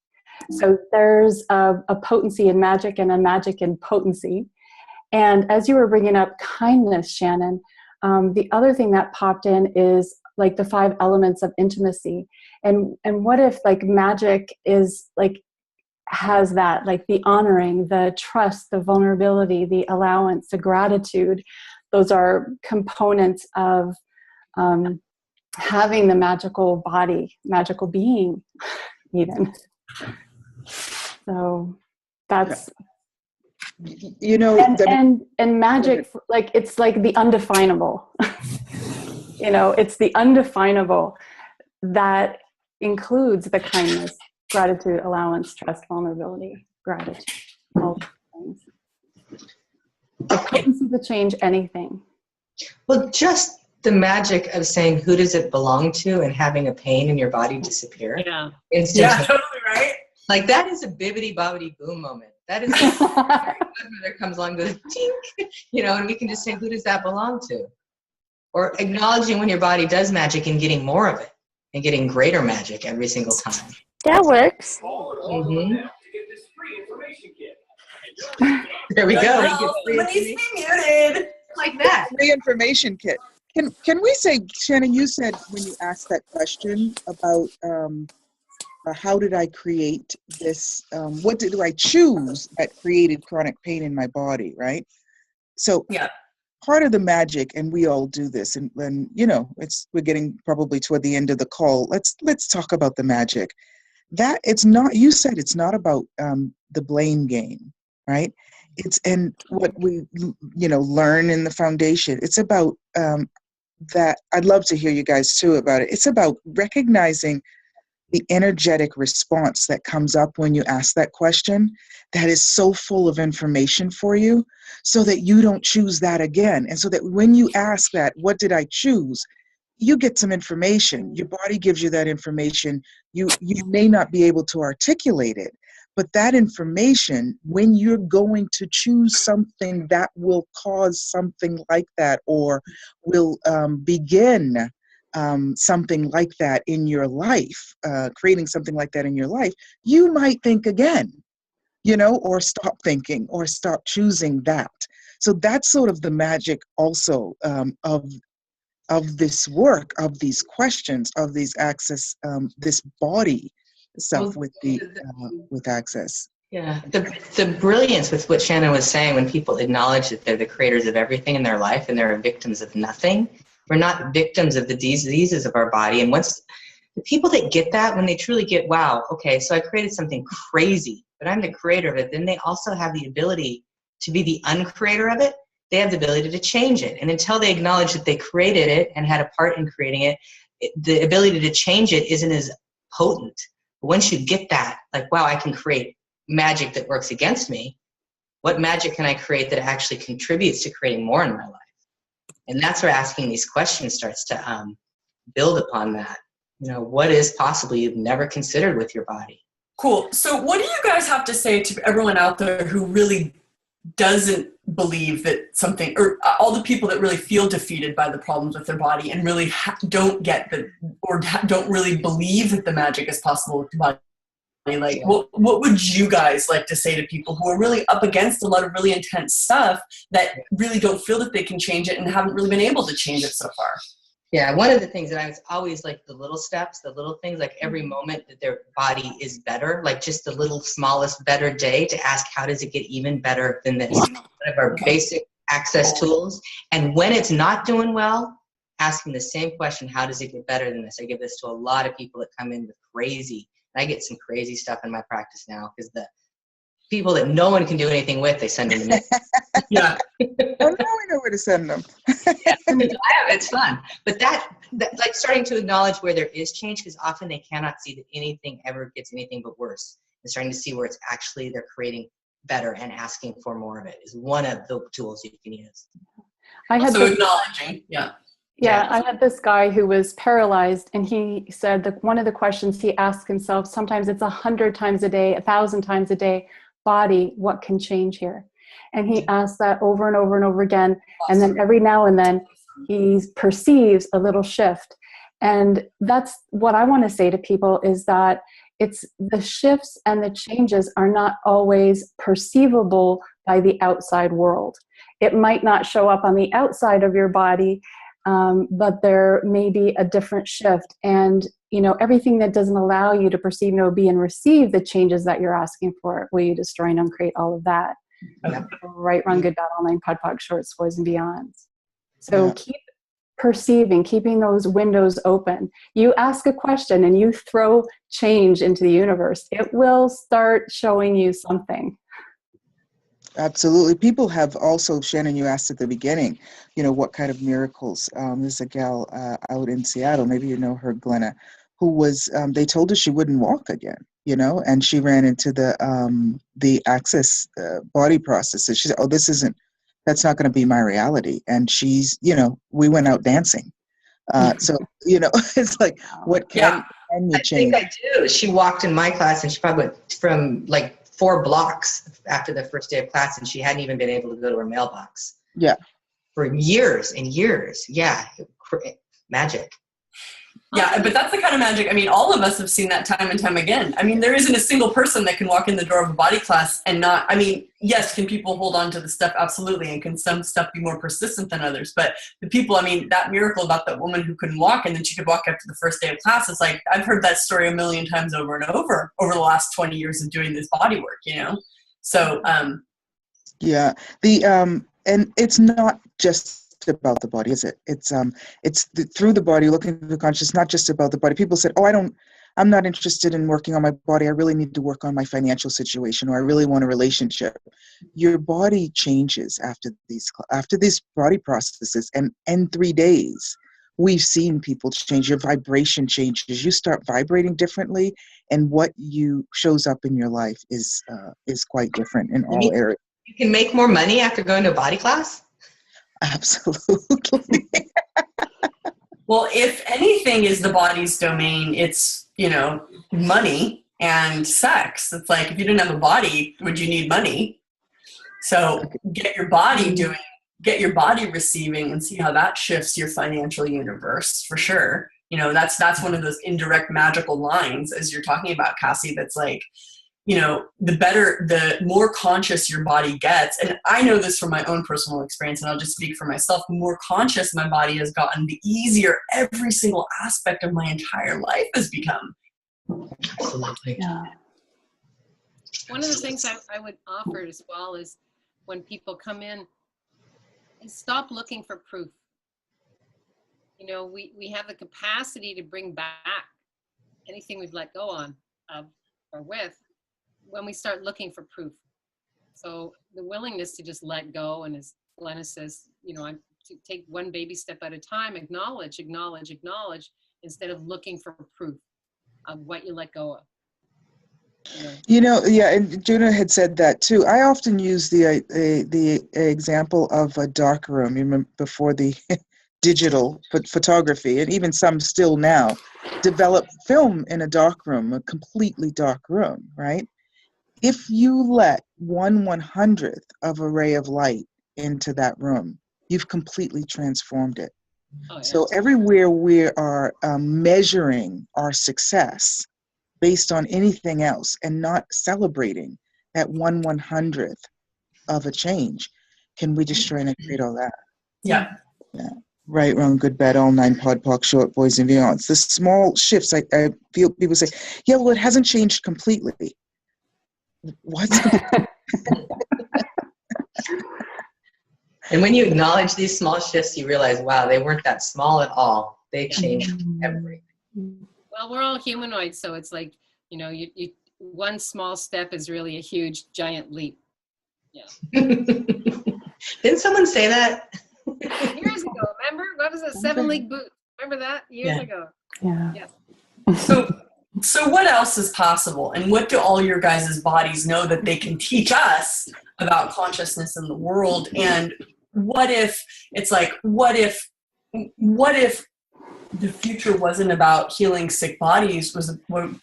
Speaker 7: So there's a potency in magic and a magic in potency. And as you were bringing up kindness, Shannon, the other thing that popped in is like the 5 elements of intimacy. And what if like magic is like, has that, like the honoring, the trust, the vulnerability, the allowance, the gratitude. Those are components of having the magical body, magical being even. So That's,
Speaker 3: you know,
Speaker 7: and magic, like, it's like the undefinable. You know, it's the undefinable that includes the kindness, gratitude, allowance, trust, vulnerability, gratitude, all those things. The potency to change anything.
Speaker 5: Well, just the magic of saying, who does it belong to, and having a pain in your body disappear.
Speaker 2: Yeah.
Speaker 1: Yeah, totally, right?
Speaker 5: Like, that is a bibbity bobbity boom moment. That is like there comes along, goes tink, you know, and we can just say, who does that belong to? Or acknowledging when your body does magic and getting more of it and getting greater magic every single time.
Speaker 8: That works.
Speaker 5: Mm-hmm. There we go.
Speaker 1: When he's muted.
Speaker 5: Like that.
Speaker 3: Free information kit. Can we say, Shannon, you said when you asked that question about how did I create this, what did I choose that created chronic pain in my body, right? So
Speaker 1: yeah,
Speaker 3: part of the magic, and we all do this, and you know, we're getting probably toward the end of the call. Let's talk about the magic. That it's not, you said it's not about the blame game, right? It's, and what we, you know, learn in the foundation, it's about that. I'd love to hear you guys too about it. It's about recognizing the energetic response that comes up when you ask that question that is so full of information for you, so that you don't choose that again. And so that when you ask that, what did I choose? You get some information. Your body gives you that information. You may not be able to articulate it, but that information, when you're going to choose something that will cause something like that, or will begin something like that in your life, creating something like that in your life, you might think again, you know, or stop thinking, or stop choosing that. So that's sort of the magic also of this work, of these questions, of these access, this body stuff with the with access.
Speaker 5: Yeah, the brilliance with what Shannon was saying, when people acknowledge that they're the creators of everything in their life and they're victims of nothing. We're not victims of the diseases of our body. And once the people that get that, when they truly get, wow, okay, so I created something crazy, but I'm the creator of it, then they also have the ability to be the uncreator of it. They have the ability to change it. And until they acknowledge that they created it and had a part in creating it, the ability to change it isn't as potent. But once you get that, like, wow, I can create magic that works against me. What magic can I create that actually contributes to creating more in my life? And that's where asking these questions starts to build upon that. You know, what is possible you've never considered with your body?
Speaker 1: Cool. So what do you guys have to say to everyone out there who really doesn't believe that something, or all the people that really feel defeated by the problems with their body and really don't get the, or don't really believe that the magic is possible with the body? Like, what would you guys like to say to people who are really up against a lot of really intense stuff that really don't feel that they can change it and haven't really been able to change it so far?
Speaker 5: Yeah, one of the things that I was always like, the little steps, the little things, like every moment that their body is better, like just the little smallest better day, to ask, how does it get even better than this? One of our basic access tools. And when it's not doing well, asking the same question, how does it get better than this? I give this to a lot of people that come in with crazy. I get some crazy stuff in my practice now, because the people that no one can do anything with, they send them to me.
Speaker 1: Yeah.
Speaker 3: Well, now we know where to send them.
Speaker 5: Yeah, it's fun. But that, like, starting to acknowledge where there is change, because often they cannot see that anything ever gets anything but worse. And starting to see where it's actually they're creating better and asking for more of it is one of the tools you can use.
Speaker 7: I had
Speaker 1: so acknowledging,
Speaker 7: Yeah, I had this guy who was paralyzed, and he said that one of the questions he asked himself, sometimes it's 100 times a day, 1,000 times a day, body, what can change here? And he asked that over and over and over again. And then every now and then he perceives a little shift. And that's what I want to say to people, is that it's the shifts and the changes are not always perceivable by the outside world. It might not show up on the outside of your body, but there may be a different shift. And, you know, everything that doesn't allow you to perceive, know, be, and receive the changes that you're asking for, will you destroy and uncreate all of that? Right, wrong, good, bad, all nine, pod, pog, shorts, boys, and beyonds. So keep perceiving, keeping those windows open. You ask a question and you throw change into the universe, it will start showing you something.
Speaker 3: Absolutely. People have also, Shannon, you asked at the beginning, what kind of miracles. There's a gal out in Seattle, maybe you know her, Glenna, who was, they told her she wouldn't walk again, and she ran into the access body processes. She said, oh, that's not going to be my reality. And she's, we went out dancing. So, it's like, what can you change?
Speaker 5: I think I do. She walked in my class and she probably went from like 4 blocks after the first day of class, and she hadn't even been able to go to her mailbox.
Speaker 3: Yeah.
Speaker 5: For years and years. Yeah. Magic.
Speaker 1: Yeah, but that's the kind of magic. I mean, all of us have seen that time and time again. I mean, there isn't a single person that can walk in the door of a body class and not, I mean, yes, can people hold on to the stuff? Absolutely. And can some stuff be more persistent than others? But the people, I mean, that miracle about that woman who couldn't walk and then she could walk after the first day of class, it's like, I've heard that story a million times over and over the last 20 years of doing this body work, So,
Speaker 3: yeah, and it's not just about the body, is it? It's through the body, looking through consciousness, not just about the body. People said, oh, I'm not interested in working on my body. I really need to work on my financial situation, or I really want a relationship. Your body changes after these body processes, and in 3 days, we've seen people change. Your vibration changes. You start vibrating differently, and what shows up in your life is quite different in all areas.
Speaker 5: You can make more money after going to a body class?
Speaker 3: Absolutely.
Speaker 1: Well, if anything is the body's domain, it's, money and sex. It's like, if you didn't have a body, would you need money? So get your body receiving and see how that shifts your financial universe for sure. That's one of those indirect magical lines, as you're talking about, Cassie, that's like, the more conscious your body gets, and I know this from my own personal experience, and I'll just speak for myself, the more conscious my body has gotten, the easier every single aspect of my entire life has become.
Speaker 5: Absolutely.
Speaker 7: Yeah.
Speaker 2: One of the things I would offer as well is when people come in, is stop looking for proof. We have the capacity to bring back anything we've let go of or with, when we start looking for proof. So the willingness to just let go, and as Glenna says, to take one baby step at a time, acknowledge, instead of looking for proof of what you let go of.
Speaker 3: Yeah, and Juna had said that too. I often use the example of a dark room. You remember before the digital photography, and even some still now, develop film in a dark room, a completely dark room, right? If you let 1/100th of a ray of light into that room, you've completely transformed it. Oh, yeah. So everywhere we are measuring our success based on anything else and not celebrating that 1/100th of a change, can we destroy and create all that?
Speaker 1: Yeah.
Speaker 3: Yeah. Right, wrong, good, bad, all 9, pod, poc, short, boys, and beyonds. The small shifts, I feel people say, yeah, well, it hasn't changed completely. What's
Speaker 5: And when you acknowledge these small shifts, you realize, wow, they weren't that small at all. They changed everything.
Speaker 2: Well, we're all humanoids, so it's like, you one small step is really a huge, giant leap. Yeah.
Speaker 5: Didn't someone say that?
Speaker 2: Years ago, remember? What was it? 7-league boot. Remember that? Years ago.
Speaker 7: Yeah.
Speaker 1: So what else is possible? And what do all your guys' bodies know that they can teach us about consciousness in the world? And what if the future wasn't about healing sick bodies, but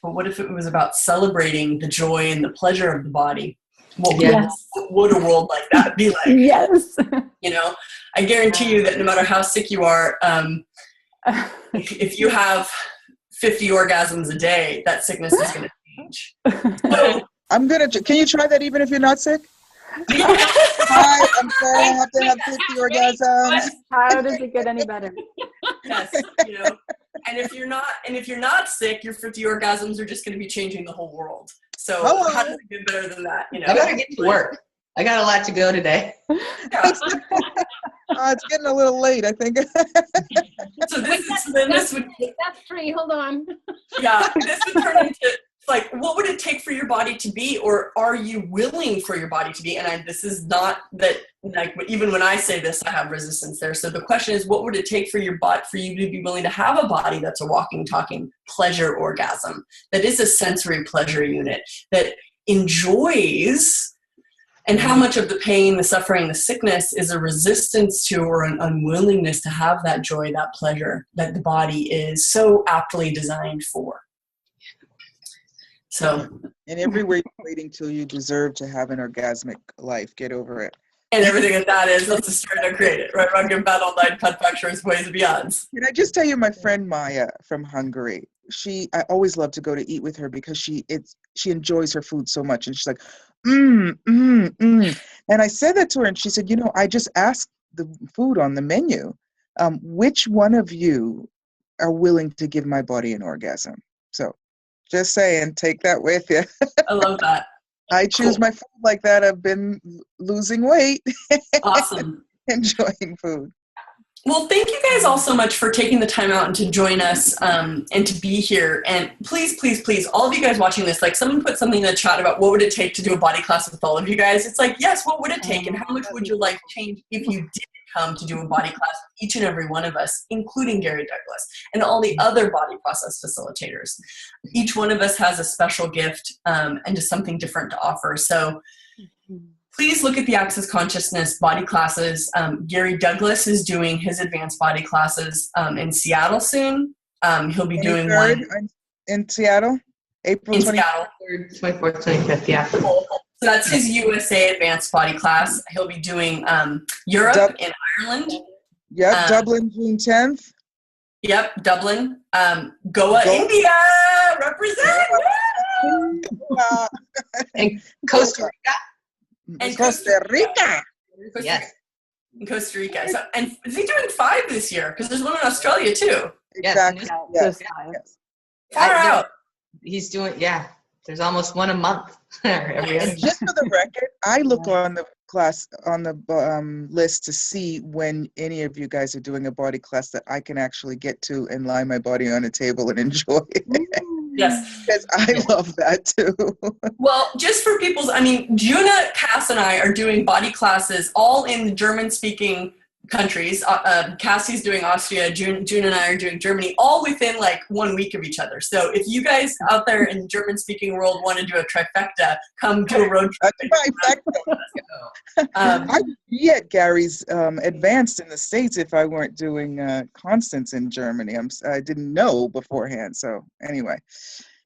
Speaker 1: what if it was about celebrating the joy and the pleasure of the body? What would a world like that be like?
Speaker 7: Yes.
Speaker 1: I guarantee you that no matter how sick you are, if you have 50 orgasms a day, that sickness is going to change. So,
Speaker 3: can you try that even if you're not sick? Hi, I'm sorry, I have to have 50 orgasms.
Speaker 7: How does it get any better?
Speaker 1: Yes, and if you're not sick, your 50 orgasms are just going to be changing the whole world. So how does it get better than that?
Speaker 5: I better get to work. I got a lot to go today.
Speaker 1: Yeah.
Speaker 3: It's getting a little late, I think.
Speaker 2: That's 3. Hold on.
Speaker 1: Yeah, this would turn into like, what would it take for your body to be, or are you willing for your body to be? And this is not that, like, even when I say this, I have resistance there. So the question is, what would it take for your body, for you to be willing to have a body that's a walking, talking pleasure orgasm, that is a sensory pleasure unit, that enjoys, and how much of the pain, the suffering, the sickness is a resistance to, or an unwillingness to have that joy, that pleasure that the body is so aptly designed for. So,
Speaker 3: in every way, you're waiting till you deserve to have an orgasmic life. Get over it.
Speaker 1: And everything that is, let's just try to create it, right? We're going about all night pet factories, ways and beyonds.
Speaker 3: Can I just tell you, my friend Maya from Hungary, I always love to go to eat with her because she enjoys her food so much. And she's like, And I said that to her, and she said, I just asked the food on the menu, which one of you are willing to give my body an orgasm? So just saying, take that with you.
Speaker 1: I love that.
Speaker 3: I choose my food like that. I've been losing weight.
Speaker 1: Awesome.
Speaker 3: Enjoying food.
Speaker 1: Well, thank you guys all so much for taking the time out and to join us and to be here. And please, please, please, all of you guys watching this, like, someone put something in the chat about what would it take to do a body class with all of you guys. It's like, yes, what would it take, and how much would your life change if you did come to do a body class with each and every one of us, including Gary Douglas and all the other body process facilitators. Each one of us has a special gift and just something different to offer. So please look at the Access Consciousness body classes. Gary Douglas is doing his advanced body classes in Seattle soon. He'll be doing one
Speaker 3: in Seattle, April 23rd,
Speaker 5: 24th, 25th, yeah.
Speaker 1: So that's his USA advanced body class. He'll be doing Europe and Ireland.
Speaker 3: Yep, Dublin, June 10th.
Speaker 1: Yep, Dublin. Goa, India, represent.
Speaker 5: And Costa Rica.
Speaker 1: And
Speaker 3: Costa Rica.
Speaker 5: Yes.
Speaker 1: In Costa Rica. So, and is he doing 5 this year? Because there's one in Australia too.
Speaker 3: Exactly.
Speaker 5: Yes.
Speaker 3: Yes.
Speaker 1: Far out.
Speaker 5: He's doing, there's almost one a month. Every other.
Speaker 3: And just for the record, I look on the class on the list to see when any of you guys are doing a body class that I can actually get to and lie my body on a table and enjoy it.
Speaker 1: Yes.
Speaker 3: Because I love that too.
Speaker 1: Well, just for people's, Juna, Kass, and I are doing body classes all in German-speaking countries. Cassie's doing Austria, June and I are doing Germany, all within like 1 week of each other. So if you guys out there in the German-speaking world want to do a trifecta, come do a road trip.
Speaker 3: I'd be at Gary's advanced in the States if I weren't doing Constance in Germany. I didn't know beforehand. So anyway,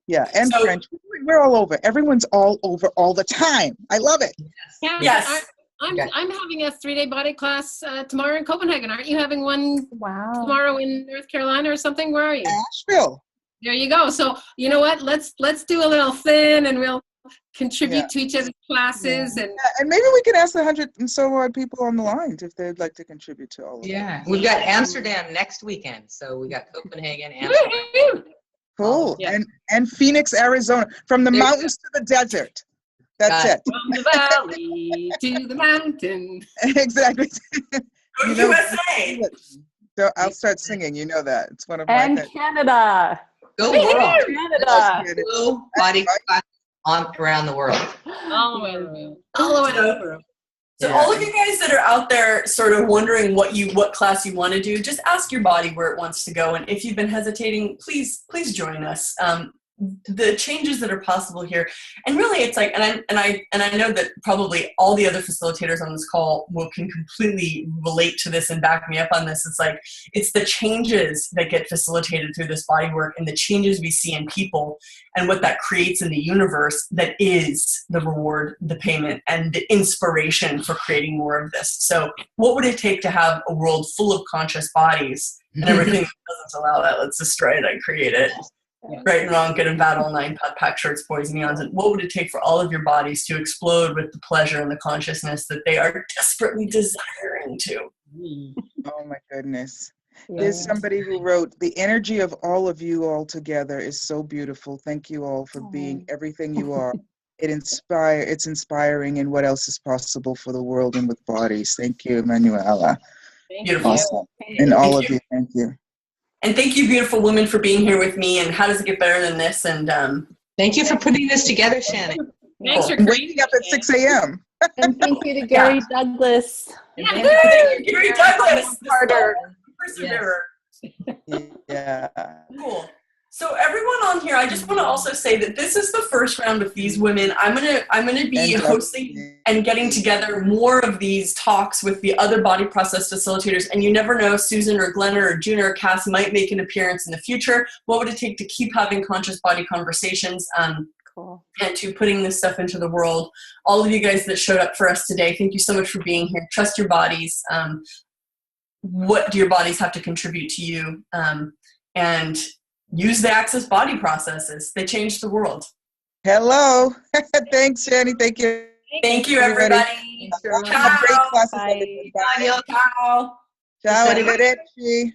Speaker 3: and so, French. We're all over. Everyone's all over all the time. I love it.
Speaker 1: Yes.
Speaker 2: I'm having a 3-day body class tomorrow in Copenhagen. Aren't you having one tomorrow in North Carolina or something? Where are you?
Speaker 3: Asheville.
Speaker 2: There you go. So you know what? Let's do a little thing, and we'll contribute to each other's classes. And
Speaker 3: maybe we can ask the 100 and so odd people on the line if they'd like to contribute to all of it.
Speaker 5: We've got Amsterdam next weekend. So we got Copenhagen, Amsterdam.
Speaker 3: Cool. And Phoenix, Arizona. From the mountains to the desert. That's it.
Speaker 2: From the valley to the mountain.
Speaker 3: Exactly.
Speaker 1: USA.
Speaker 3: So I'll start singing. You know that. It's one of my
Speaker 7: And Canada.
Speaker 5: Go world.
Speaker 7: Canada.
Speaker 5: Go body class on around the world.
Speaker 2: All the way around. All the way around.
Speaker 1: So all of you guys that are out there sort of wondering what class you want to do, just ask your body where it wants to go. And if you've been hesitating, please join us. The changes that are possible here, and really it's like, and I know that probably all the other facilitators on this call can completely relate to this and back me up on this. It's like, it's the changes that get facilitated through this body work and the changes we see in people and what that creates in the universe that is the reward, the payment, and the inspiration for creating more of this. So what would it take to have a world full of conscious bodies and everything that doesn't allow that? Let's destroy it and create it. Right and wrong, good and bad, all 9, pack shirts, boys and eons. And what would it take for all of your bodies to explode with the pleasure and the consciousness that they are desperately desiring to?
Speaker 3: Oh my goodness. There's somebody who wrote, the energy of all of you all together is so beautiful. Thank you all for being everything you are. It's inspiring, and what else is possible for the world and with bodies. Thank you, Emanuela.
Speaker 1: Beautiful.
Speaker 3: Awesome. And all of you, thank you.
Speaker 1: And thank you, beautiful women, for being here with me. And how does it get better than this? And
Speaker 5: Thank you for putting this together, Shannon.
Speaker 2: Thanks for
Speaker 3: I'm waking up at 6 a.m.
Speaker 7: And thank you to Gary Douglas.
Speaker 2: Yeah.
Speaker 1: Thank you, Gary Douglas.
Speaker 7: Harder.
Speaker 1: Perseverer.
Speaker 3: Yeah.
Speaker 1: Cool. So everyone on here, I just want to also say that this is the first round with these women. I'm gonna be hosting and getting together more of these talks with the other body process facilitators. And you never know, Susan or Glenna or Juna or Kass might make an appearance in the future. What would it take to keep having conscious body conversations?
Speaker 7: Cool.
Speaker 1: And to putting this stuff into the world. All of you guys that showed up for us today, thank you so much for being here. Trust your bodies. What do your bodies have to contribute to you? And use the Access body processes. They change the world.
Speaker 3: Hello. Thanks, Jenny. Thank you.
Speaker 1: Thank you, everybody.
Speaker 3: Have a great classes,
Speaker 7: Bye.
Speaker 3: everybody.
Speaker 1: Ciao.
Speaker 3: Ciao, arrivederci.